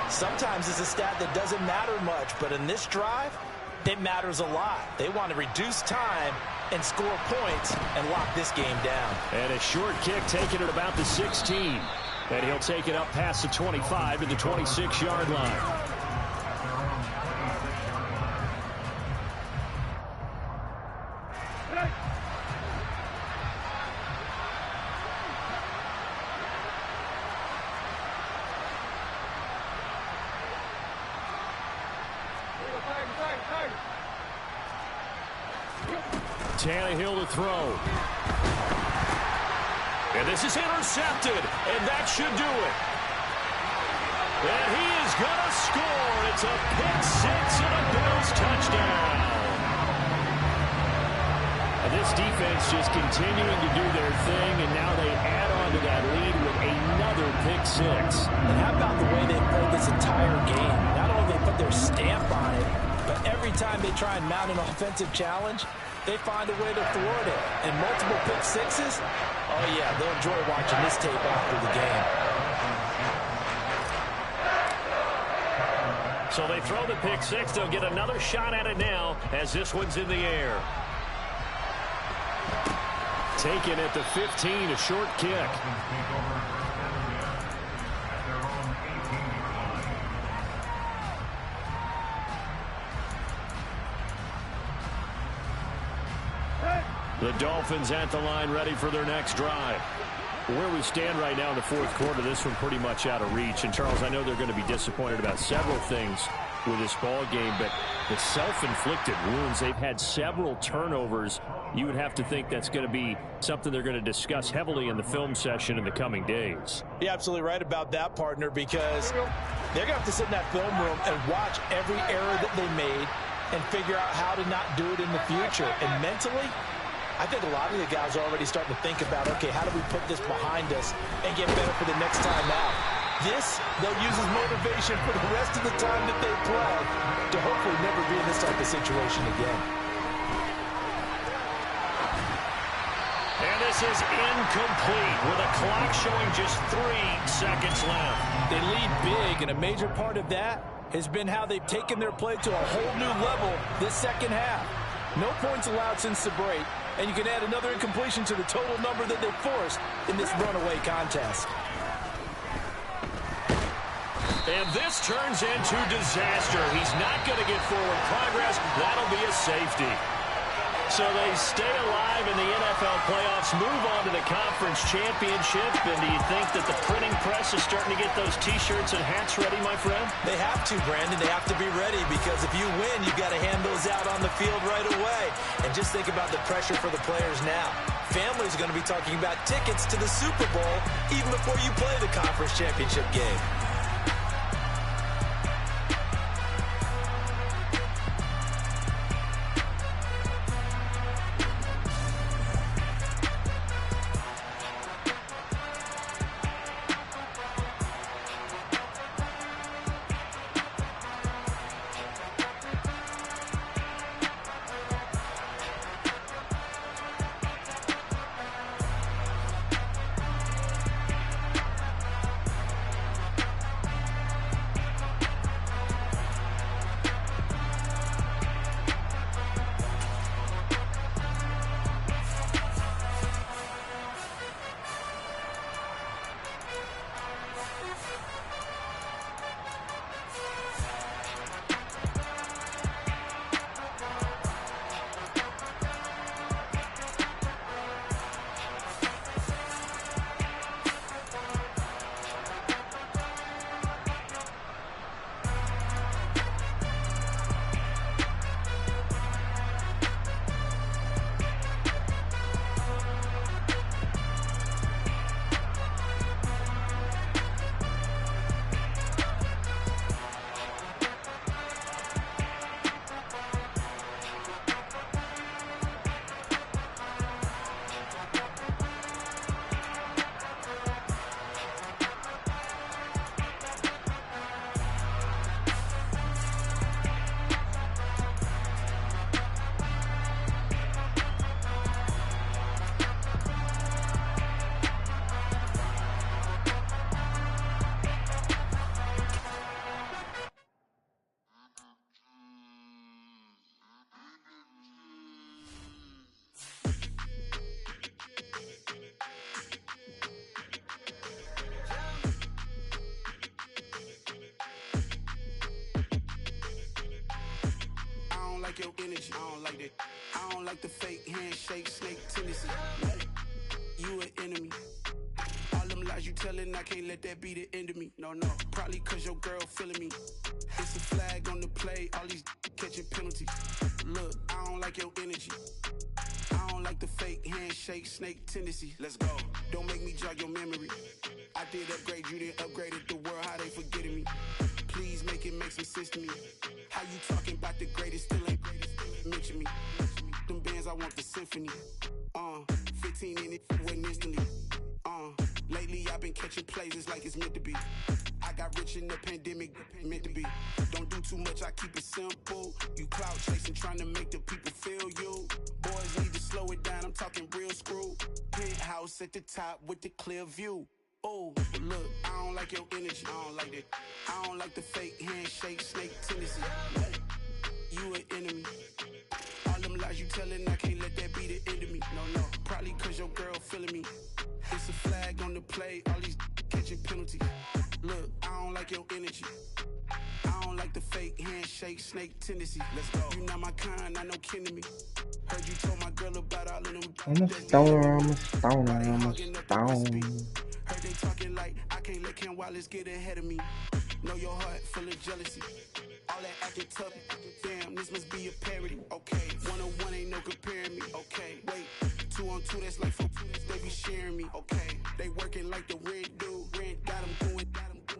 Sometimes it's a stat that doesn't matter much, but in this drive, it matters a lot. They want to reduce time and score points and lock this game down. And a short kick taken at about the 16. And he'll take it up past the 25 to the 26-yard line. Tannehill to throw. And this is intercepted, and that should do it. And he is going to score. It's a pick 6 and a Bills touchdown. And this defense just continuing to do their thing, and now they add on to that lead with another pick 6. And how about the way they played this entire game? Not only they put their stamp on it, but every time they try and mount an offensive challenge, they find a way to thwart it. And multiple pick 6s, oh yeah, they'll enjoy watching this tape after the game. So they throw the pick 6. They'll get another shot at it now as this one's in the air. Taken at the 15, a short kick. The Dolphins at the line ready for their next drive. Where we stand right now in the 4th quarter, this one pretty much out of reach. And, Charles, I know they're going to be disappointed about several things with this ball game, but the self-inflicted wounds, they've had several turnovers. You would have to think that's going to be something they're going to discuss heavily in the film session in the coming days. You're absolutely right about that, partner, because they're going to have to sit in that film room and watch every error that they made and figure out how to not do it in the future. And mentally, I think a lot of the guys are already starting to think about, okay, how do we put this behind us and get better for the next time out? This, they'll use as motivation for the rest of the time that they play to hopefully never be in this type of situation again. And this is incomplete with a clock showing just 3 seconds left. They lead big, and a major part of that has been how they've taken their play to a whole new level this second half. No points allowed since the break, and you can add another incompletion to the total number that they forced in this runaway contest. And this turns into disaster. He's not going to get forward progress. That'll be a safety. So they stay alive in the NFL playoffs, move on to the conference championship. And do you think that the printing press is starting to get those T-shirts and hats ready, my friend? They have to, Brandon. They have to be ready because if you win, you've got to hand those out on the field right away. And just think about the pressure for the players now. Families are going to be talking about tickets to the Super Bowl even before you play the conference championship game. like your energy. I don't like that. I don't like the fake handshake, snake tendency. You an enemy. All them lies you telling, I can't let that be the end of me. No, probably cause your girl feeling me. It's a flag on the play, all these catching penalties. Look, I don't like your energy. I don't like the fake handshake, snake tendency. Let's go. Don't make me jog your memory. I did upgrade, you didn't upgrade it. The world, how they forgetting me. Please make it make some sense to me. How you talking about the greatest, still ain't greatest, mention me. Them bands, I want the symphony. 15 in it, went instantly. Lately I've been catching plays, it's like it's meant to be. I got rich in the pandemic, meant to be. Don't do too much, I keep it simple. You clout chasing, trying to make the people feel you. Boys need to slow it down, I'm talking real screw. Penthouse at the top with the clear view. Oh, look, I don't like your energy, I don't like that. I don't like the fake handshake, snake tendency. You an enemy. All them lies you telling, I can't let that be the end of me. No, probably cause your girl feeling me. It's a flag on the play, all these catching penalties. Look, I don't like your energy. I don't like the fake handshake, snake tendency. Let's go. You not my kind, I know kin to me. Heard you told my girl about all of them. I'm a stoner. Heard they talking like I can't let Ken Wallace get ahead of me. Know your heart full of jealousy. All that acting tough, damn, this must be a parody. Okay, 1-on-1 ain't no comparing me. Okay, wait, 2-on-2, that's like 4, they be sharing me. Okay, they working like the rent dude. Rent got them doing,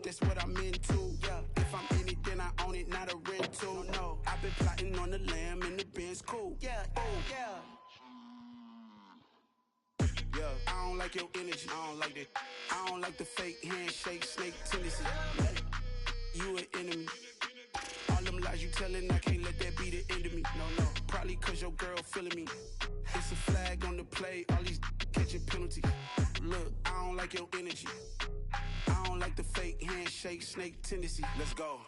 that's what I'm into. Yeah, if I'm in it, then I own it, not a rental. No, I've been plotting on the like your energy. I don't like that. I don't like the fake handshake, snake tendency. You an enemy. All them lies you telling, I can't let that be the end of me. No, probably cause your girl feeling me. It's a flag on the play, all these catching penalties. Look, I don't like your energy. I don't like the fake handshake, snake tendency. Let's go.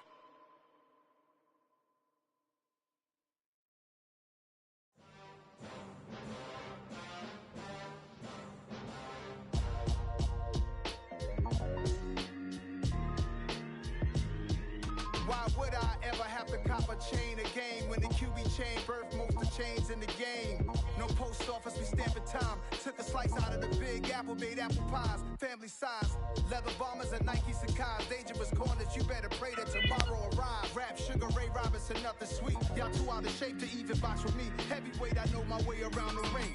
Why would I ever have to cop a chain a game when the QB chain birthed most of the chains in the game? No post office, we stamping time. Took a slice out of the big apple, made apple pies, family size. Leather bombers and Nike Sacai's, dangerous corners, you better pray that tomorrow arrives. Rap, Sugar Ray Robinson, nothing sweet. Y'all too out of shape to even box with me. Heavyweight, I know my way around the ring.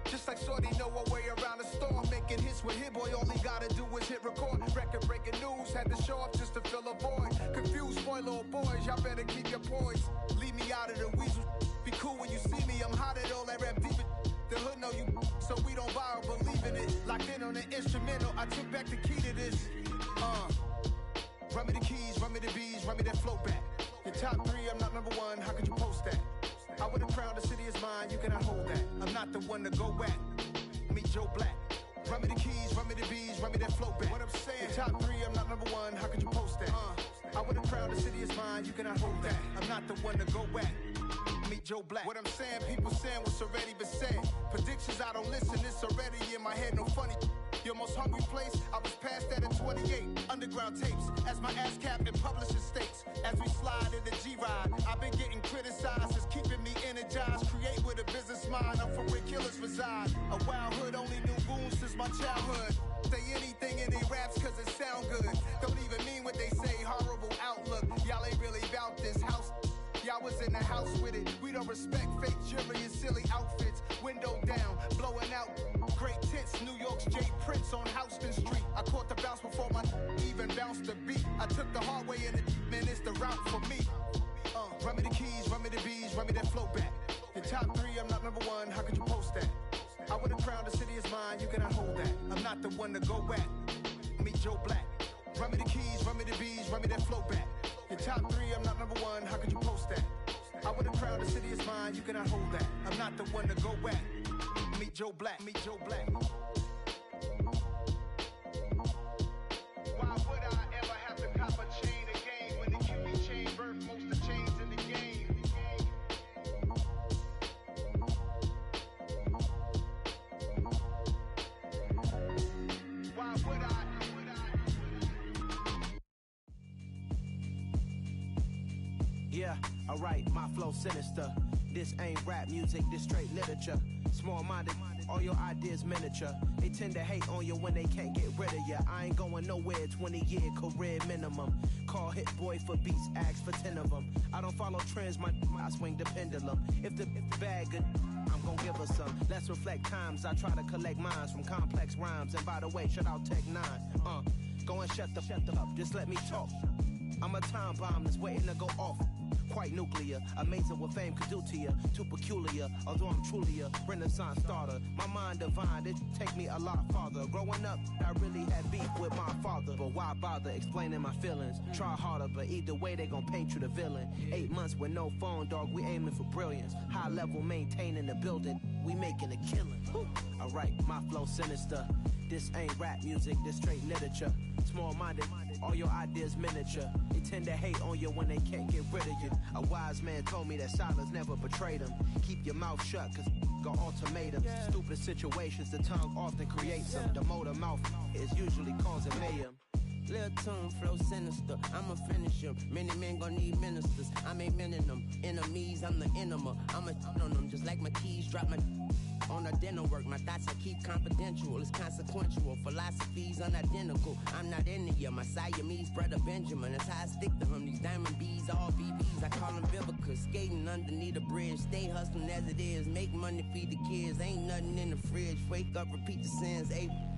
Just like Shorty know her way around the storm. Making hits with Hit Boy, all he gotta do is hit record. Record breaking news, had to show up just to fill a void. Confused boy, little boys, y'all better keep your poise. Leave me out of the weasel. Be cool when you see me, I'm hot at all that rap deep. The hood know you, so we don't borrow, believe in it. Locked in on the instrumental, I took back the key to this. Run me the keys, run me the bees, run me that flow back. Your top three, I'm not number one, how could you post that? I would've crowned the city is mine, you cannot hold that. I'm not the one to go back. Meet Joe Black. Run me the keys, run me the bees, run me that flow back. What I'm saying, your top three, I'm not number one, how could you post that? I would've crowned the city is mine, you cannot hold that. I'm not the one to go back. Meet Joe Black. What I'm saying, people saying what's already been said. Predictions, I don't listen, it's already in my head, no funny. Your most hungry place, I was past that at 28. Underground tapes, as my ass cap in publishing states. As we slide in the G-Ride, I've been getting criticized, it's keeping me energized. Create with a business mind, I'm from where killers reside. A wild hood, only knew goons since my childhood. Say anything in they raps cause it sound good. Don't even mean what they say, horrible outlook. Y'all ain't really about this house. Y'all was in the house with it. We don't respect fake jewelry and silly outfits. Window down, blowing out great tits. New York's J. Prince on Houston Street. I caught the bounce before my even bounced the beat. I took the hard way in it, man, it's the route for me. Run me the keys, run me the bees, run me that flow back. Your top three, I'm not number one, how could you post that? I would've crowned the city is mine, you cannot hold that. I'm not the one to go back. Meet Joe Black. Run me the keys, run me the bees, run me that flow back. Your top three, I'm not number one, how could you post that? I would've crowned the city is mine, you cannot hold that. I'm not the one to go back. Meet Joe Black, meet Joe Black. Why would I ever have to cop a chain a game when the QB chain birthed most of the chains in the game? Why would I? Yeah, alright, my flow sinister. This ain't rap music, this straight literature. Small-minded, all your ideas miniature. They tend to hate on you when they can't get rid of you. I ain't going nowhere, 20-year career minimum. Call Hit Boy for beats, ask for 10 of them. I don't follow trends, I swing the pendulum. If the bag good, I'm gon' give her some. Let's reflect times, I try to collect minds from complex rhymes. And by the way, shout out Tech 9. Go and shut the up, just let me talk. I'm a time bomb that's waiting to go off. Quite nuclear, amazing what fame could do to you. Too peculiar, although I'm truly a Renaissance starter. My mind divine, it take me a lot farther. Growing up, I really had beef with my father. But why bother explaining my feelings? Try harder, but either way they gon' paint you the villain. 8 months with no phone, dog, we aiming for brilliance. High level maintaining the building, we making a killing. Alright, my flow sinister. This ain't rap music, this straight literature. Small-minded, all your ideas miniature. They tend to hate on you when they can't get rid of you. A wise man told me that silence never betrayed him. Keep your mouth shut, cause got ultimatums. Stupid situations, the tongue often creates them. The motor mouth is usually causing mayhem. Lil' tune, flow sinister, I'ma finish him. Many men gon' need ministers, I'm aiming them. Enemies, I'm the enema. I'ma on them, just like my keys, drop my on the dinner work. My thoughts I keep confidential, it's consequential. Philosophies unidentical, I'm not into you. My Siamese brother Benjamin, that's how I stick to him. These diamond bees, all BBs, I call them Vivica. Skating underneath the bridge, stay hustling as it is. Make money, feed the kids, ain't nothing in the fridge. Wake up, repeat the sins,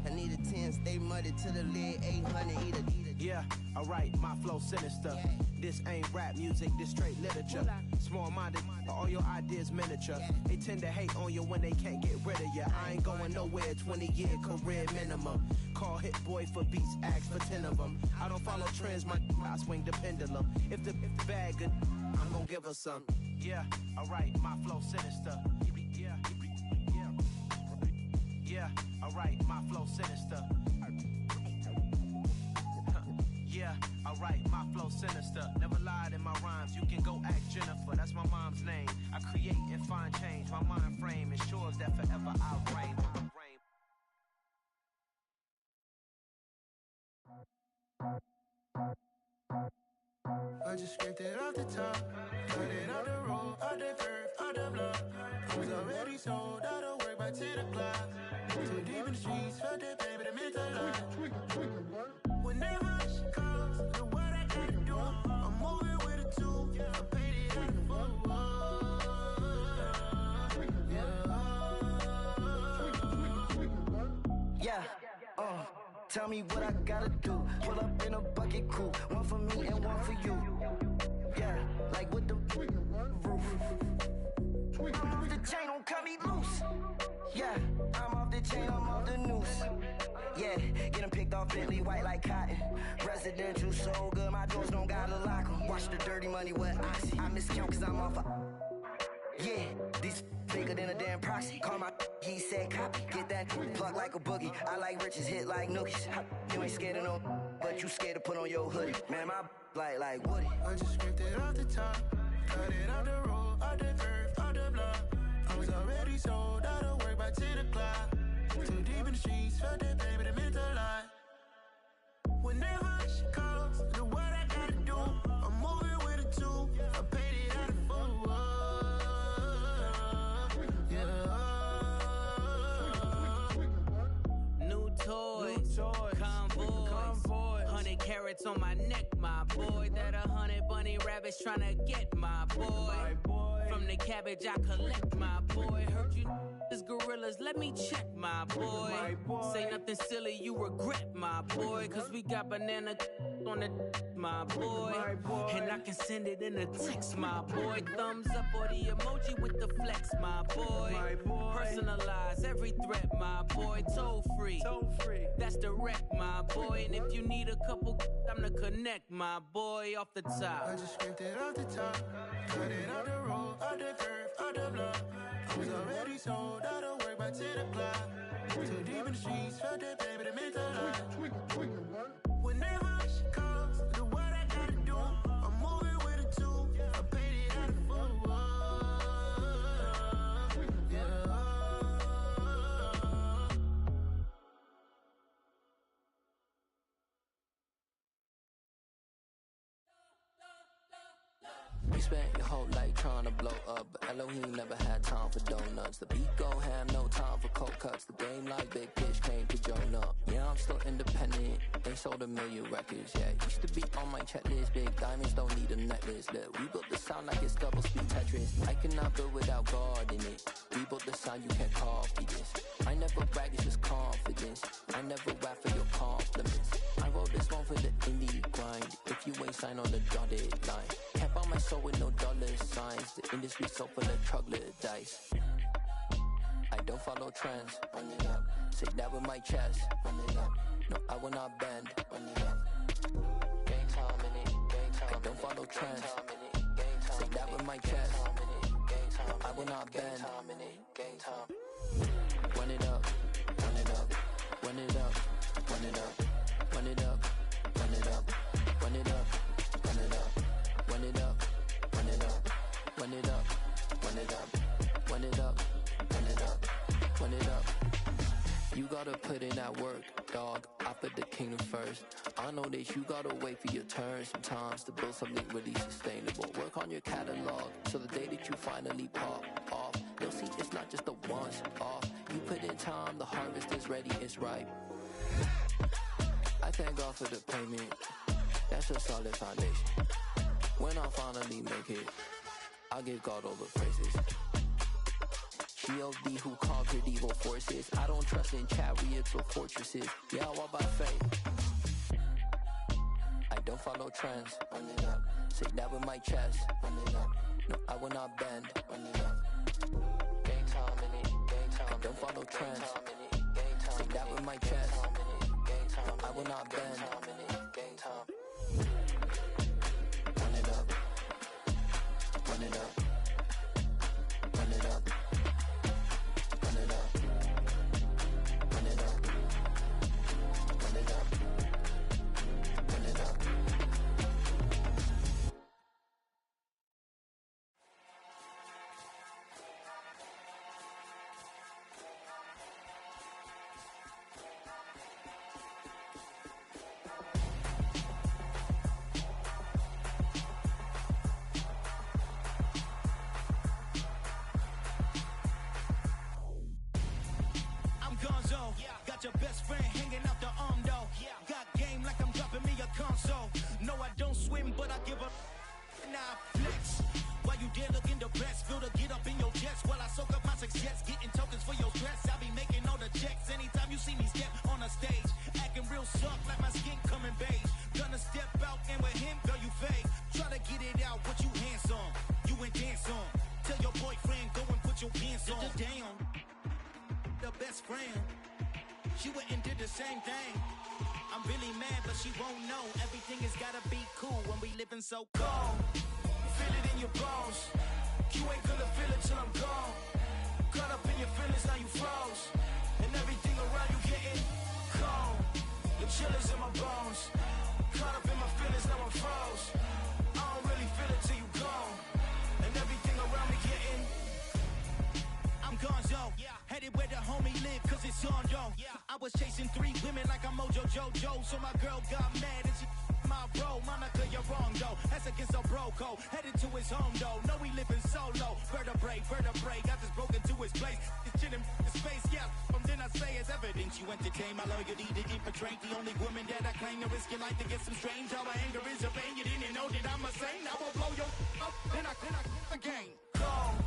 I need a 10, stay muddy to the lid, 800, eat a. Yeah, alright, my flow sinister. This ain't rap music, this straight literature. Small-minded, all your ideas miniature. They tend to hate on you when they can't get rid of you. I ain't going nowhere, 20-year career minimum. Call Hit Boy for beats, ask for 10 of them. I don't follow trends, I swing the pendulum. If the bag good, I'm gonna give her some. Yeah, alright, my flow sinister. Yeah, alright, my flow sinister. Yeah, alright, my flow sinister. Never lied in my rhymes, you can go ask Jennifer. That's my mom's name. I create and find change. My mind frame ensures that forever I'll reign. I just scraped it off the top, cut it off the road, off the curve, off the block. I was already sold, out of work by 10 o'clock. Too deep in the streets, felt that pain, but it meant a lot. Whenever she calls, know what I gotta do. I'm moving with a two, I paid it out of full. Yeah, tell me what I gotta do. Pull up in a bucket crew, one for me and one for you. Yeah, like with the roof. I'm off the chain, don't cut me loose. Yeah, I'm off the chain, I'm off the noose. Yeah, getting picked off Bentley, white like cotton. Residential so good, my doors don't gotta lock 'em. Watch the dirty money with Oxy. I miscount cause I'm off a... Yeah, these bigger than a damn proxy. Call my he said copy. Get that plug like a boogie. I like riches, hit like nookies. You ain't scared of no, but you scared to put on your hoodie. Man, my like Woody. I just scraped it off the top, cut it off the road, off the curve, off the block. I was already sold, out of work by 10 o'clock. Too deep in the streets, felt that pain, but it meant a lot. Whenever she calls, know what I gotta do. I'm moving with a two, I paid it out of full. New toys, convoys, 100 carats on my neck, my boy. That 100 bunny rabbits tryna get my boy. From the cabbage I collect, my boy. Heard you is gorillas, let me check, my boy. Say nothing silly, you regret, my boy. Cause we got banana on the my boy. And I can send it in a text, my boy. Thumbs up or the emoji with the flex, my boy. Personalize every threat, my boy. Toll free, that's direct, my boy. And if you need a couple, I'm the connect, my boy. Off the top, I just scraped it off the top, cut it off the road, off the curve, off the block. I was already sold, out of work by 10 o'clock. Too deep in the streets, felt that pain, but it meant a lot. Whenever she calls, know what I gotta do. I'm moving with a two, I paid it out of full. You spent your whole life trying to blow up, but Elohim never had time for donuts. The beat go ham, no time for cold cuts. The game like Big Pitch came to join up. Yeah, I'm still independent, they sold 1 million records. Yeah, used to be on my checklist. Big diamonds don't need a necklace. Look, we built the sound like it's double speed Tetris. I cannot build without God in it. We built the sound, you can't copy this. I never brag, it's just confidence. I never rap for your compliments. I wrote this one for the indie grind. If you ain't signed on the dotted line, can't buy my soul with no dollar signs. The industry so full of troglodytes. I don't follow trends. Run it up. Say that with my chest. Run it up. No, I will not bend. Run it up. Gang time in it. Gang time. I don't follow trends. Say that with my chest. No, I will not bend. Gang time. Run it up. Run it up. Run it up. Run it up. Run it up. Run it up. Run it up. Run it up. Run it up. Run it up. Run it up. Run it up. Run it up. Run it up. Run it up. You gotta put in that work, dog. I put the kingdom first. I know that you gotta wait for your turn sometimes to build something really sustainable. Work on your catalog, so the day that you finally pop off, you'll see it's not just a once off. You put in time, the harvest is ready, it's ripe. I thank God for the payment. That's a solid foundation. When I finally make it, I'll give God all the praises. G.O.D. who conquered evil forces. I don't trust in chariots or fortresses. Yeah, I walk by faith. I don't follow trends. Run it up. Say that with my chest. Run it up. No, I will not bend. Run it up. Game time in it. Game time. I don't follow trends. Say that with my chest. No, I will not bend. Game time. Run it up. Run it up. Run it up. Run it up. Run it up. Run it up. Run it up. I'm Gonzo, got your best friend hanging out the arm though. Got game like I'm dropping me a console. No, I don't swim, but I give a nah flex. While you there looking depressed, feel the get up in your chest while I soak up my success, getting tokens for your stress. I be making all the checks anytime you see me step on a stage, acting real soft like my skin coming beige. Gonna step out and with him, girl, you fake. Try to get it out, but you handsome, you ain't dance on. Tell your boyfriend go and put your pants on. Down. The best friend, she went and did the same thing. I'm really mad, but she won't know. Everything has gotta be cool when we living so cold. Feel it in your bones. You ain't gonna feel it till I'm gone. Caught up in your feelings, now you froze. And everything around you getting cold. The chillers in my bones. Caught up in my feelings, now I'm froze. I don't really feel it till you gone. And everything around me getting. I'm Gonzo, headed where the homie live, cause it's on though. I was chasing 3 women like I'm Mojo Jojo, so my girl got mad and she my bro. Monica, you're wrong though, that's against a bro code. Headed to his home though, no we living solo. Vertebrae, got this broken to his place. It's chillin' in space, yeah. From then I say it's evidence you entertain my loyalty to infiltrate. The only woman that I claim to risk your life to get some strange. All my anger is a pain, you didn't know that I'm a saint. I will blow your up, then I again. Gone.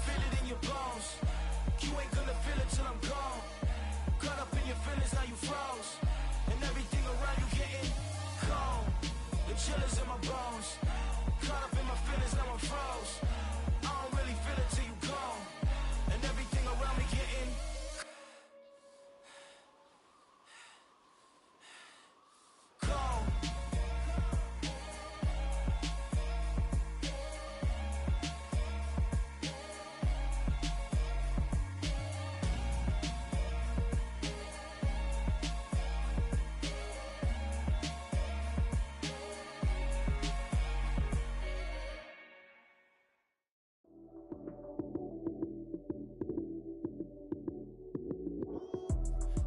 Feel it in your bones. You ain't gonna feel it till I'm gone. Caught up in your feelings, now you froze. And everything around you getting cold. The chillers in my bones. Caught up in my feelings, now I'm froze. I don't really feel it till you gone. And everything around me getting cold.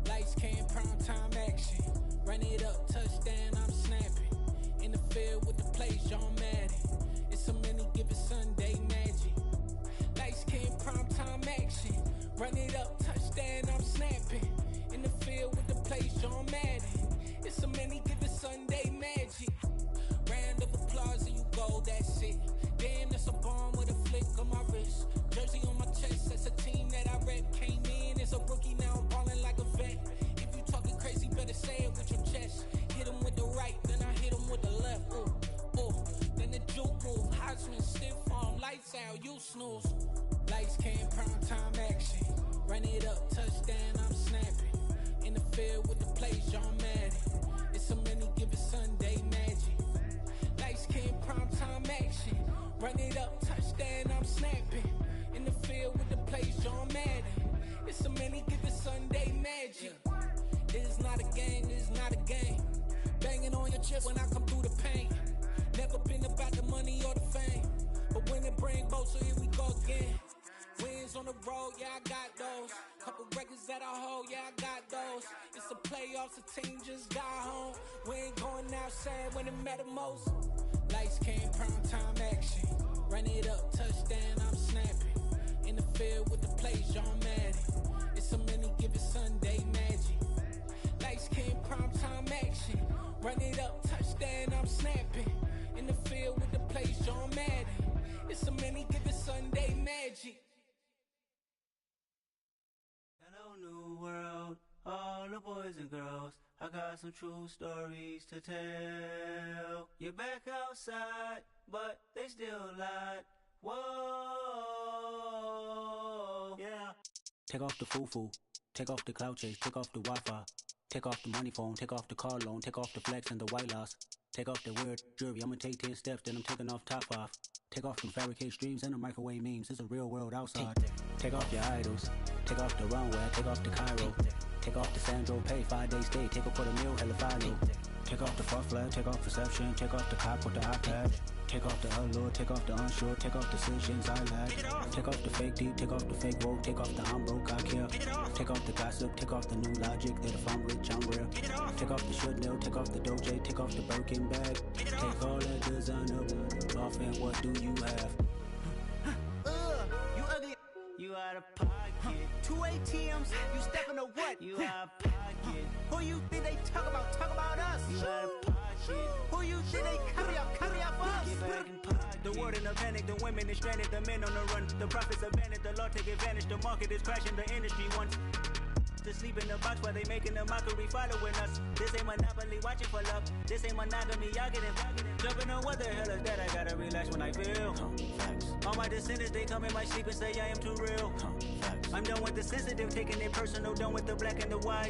Lights came, prime time action. Run it up, touchdown, I'm snapping. In the field with the plays, John Madden. It's a many given Sunday magic. Lights came, prime time action. Run it up, touchdown, I'm snapping. In the field with the plays, John Madden. It's a many given Sunday magic. Round of applause and you go, that's it. Damn, that's a bomb with a flick on my wrist. Jersey on my chest, that's a team that I rep. Came in as a rookie, now I'm ballin' like a vet. If you talking crazy, better say it with your chest. Hit him with the right, then I hit him with the left. Ooh, ooh. Then the juke move, Heisman stiff arm, lights out, you snooze. Lights came, prime time action. Run it up, touchdown, I'm snapping. In the field with the plays, John Madden. It's a many given Sunday magic. Lights came, prime time action. Run it up, touchdown, I'm snapping. In the field with the plays, John Madden. It's a many given Sunday magic. This is not a game, this is not a game. Banging on your chest when I come through the pain. Never been about the money or the fame, but when it bring both, so here we go again. Wins on the road, yeah, I got those. Couple records that I hold, yeah, I got those. It's the playoffs, the team just got home. We ain't going outside when it matter most. Lights came, prime time action. Run it up, touchdown, I'm snapping. In the field with the plays, John Madden. It's a many given Sunday magic. Lights came, prime time action. Run it up, touchdown, I'm snapping. In the field with the plays, John Madden. It's a many given Sunday magic. the boys and girls, I got some true stories to tell. You're back outside, but they still lied. Whoa, yeah. Take off the foo-foo, take off the cloud chase, take off the Wi-Fi. Take off the money phone, take off the car loan, take off the flex and the white loss. Take off the weird jewelry, I'ma take 10 steps, then I'm taking off top 5. Take off them fabricated streams and the microwave memes, it's a real world outside. Take off your idols, take off the runway, take off the Cairo. Take off the Sandro pay, 5-day stay, take off for the meal, hella final. Take off the far flag, take off perception, take off the cop with the iPad. Take off the allure, take off the unsure, take off decisions I lack. Take off the fake deep, take off the fake woke, take off the I'm broke, I care. Take off the gossip, take off the new logic that if I'm rich, I'm real. Take off the should know, take off the doje, take off the Birkin bag. Take all that designer off and what do you have? You ugly. You out of pocket. 2 ATMs, you stepping to what? You out of pocket. Who you think they talk about? Talk about us. You out of pocket. Who you think they carry up us? Get back in pocket. The world in a panic, the women is stranded, the men on the run. The profits abandoned, the law take advantage. The market is crashing, the industry wants to sleep in the box while they making a mockery following us. This ain't monopoly, watching for love. This ain't monogamy, y'all getting jumping on what the hell is that? I gotta relax when I feel. All my descendants, they come in my sleep and say I am too real. I'm done with the sensitive, taking it personal, done with the black and the white.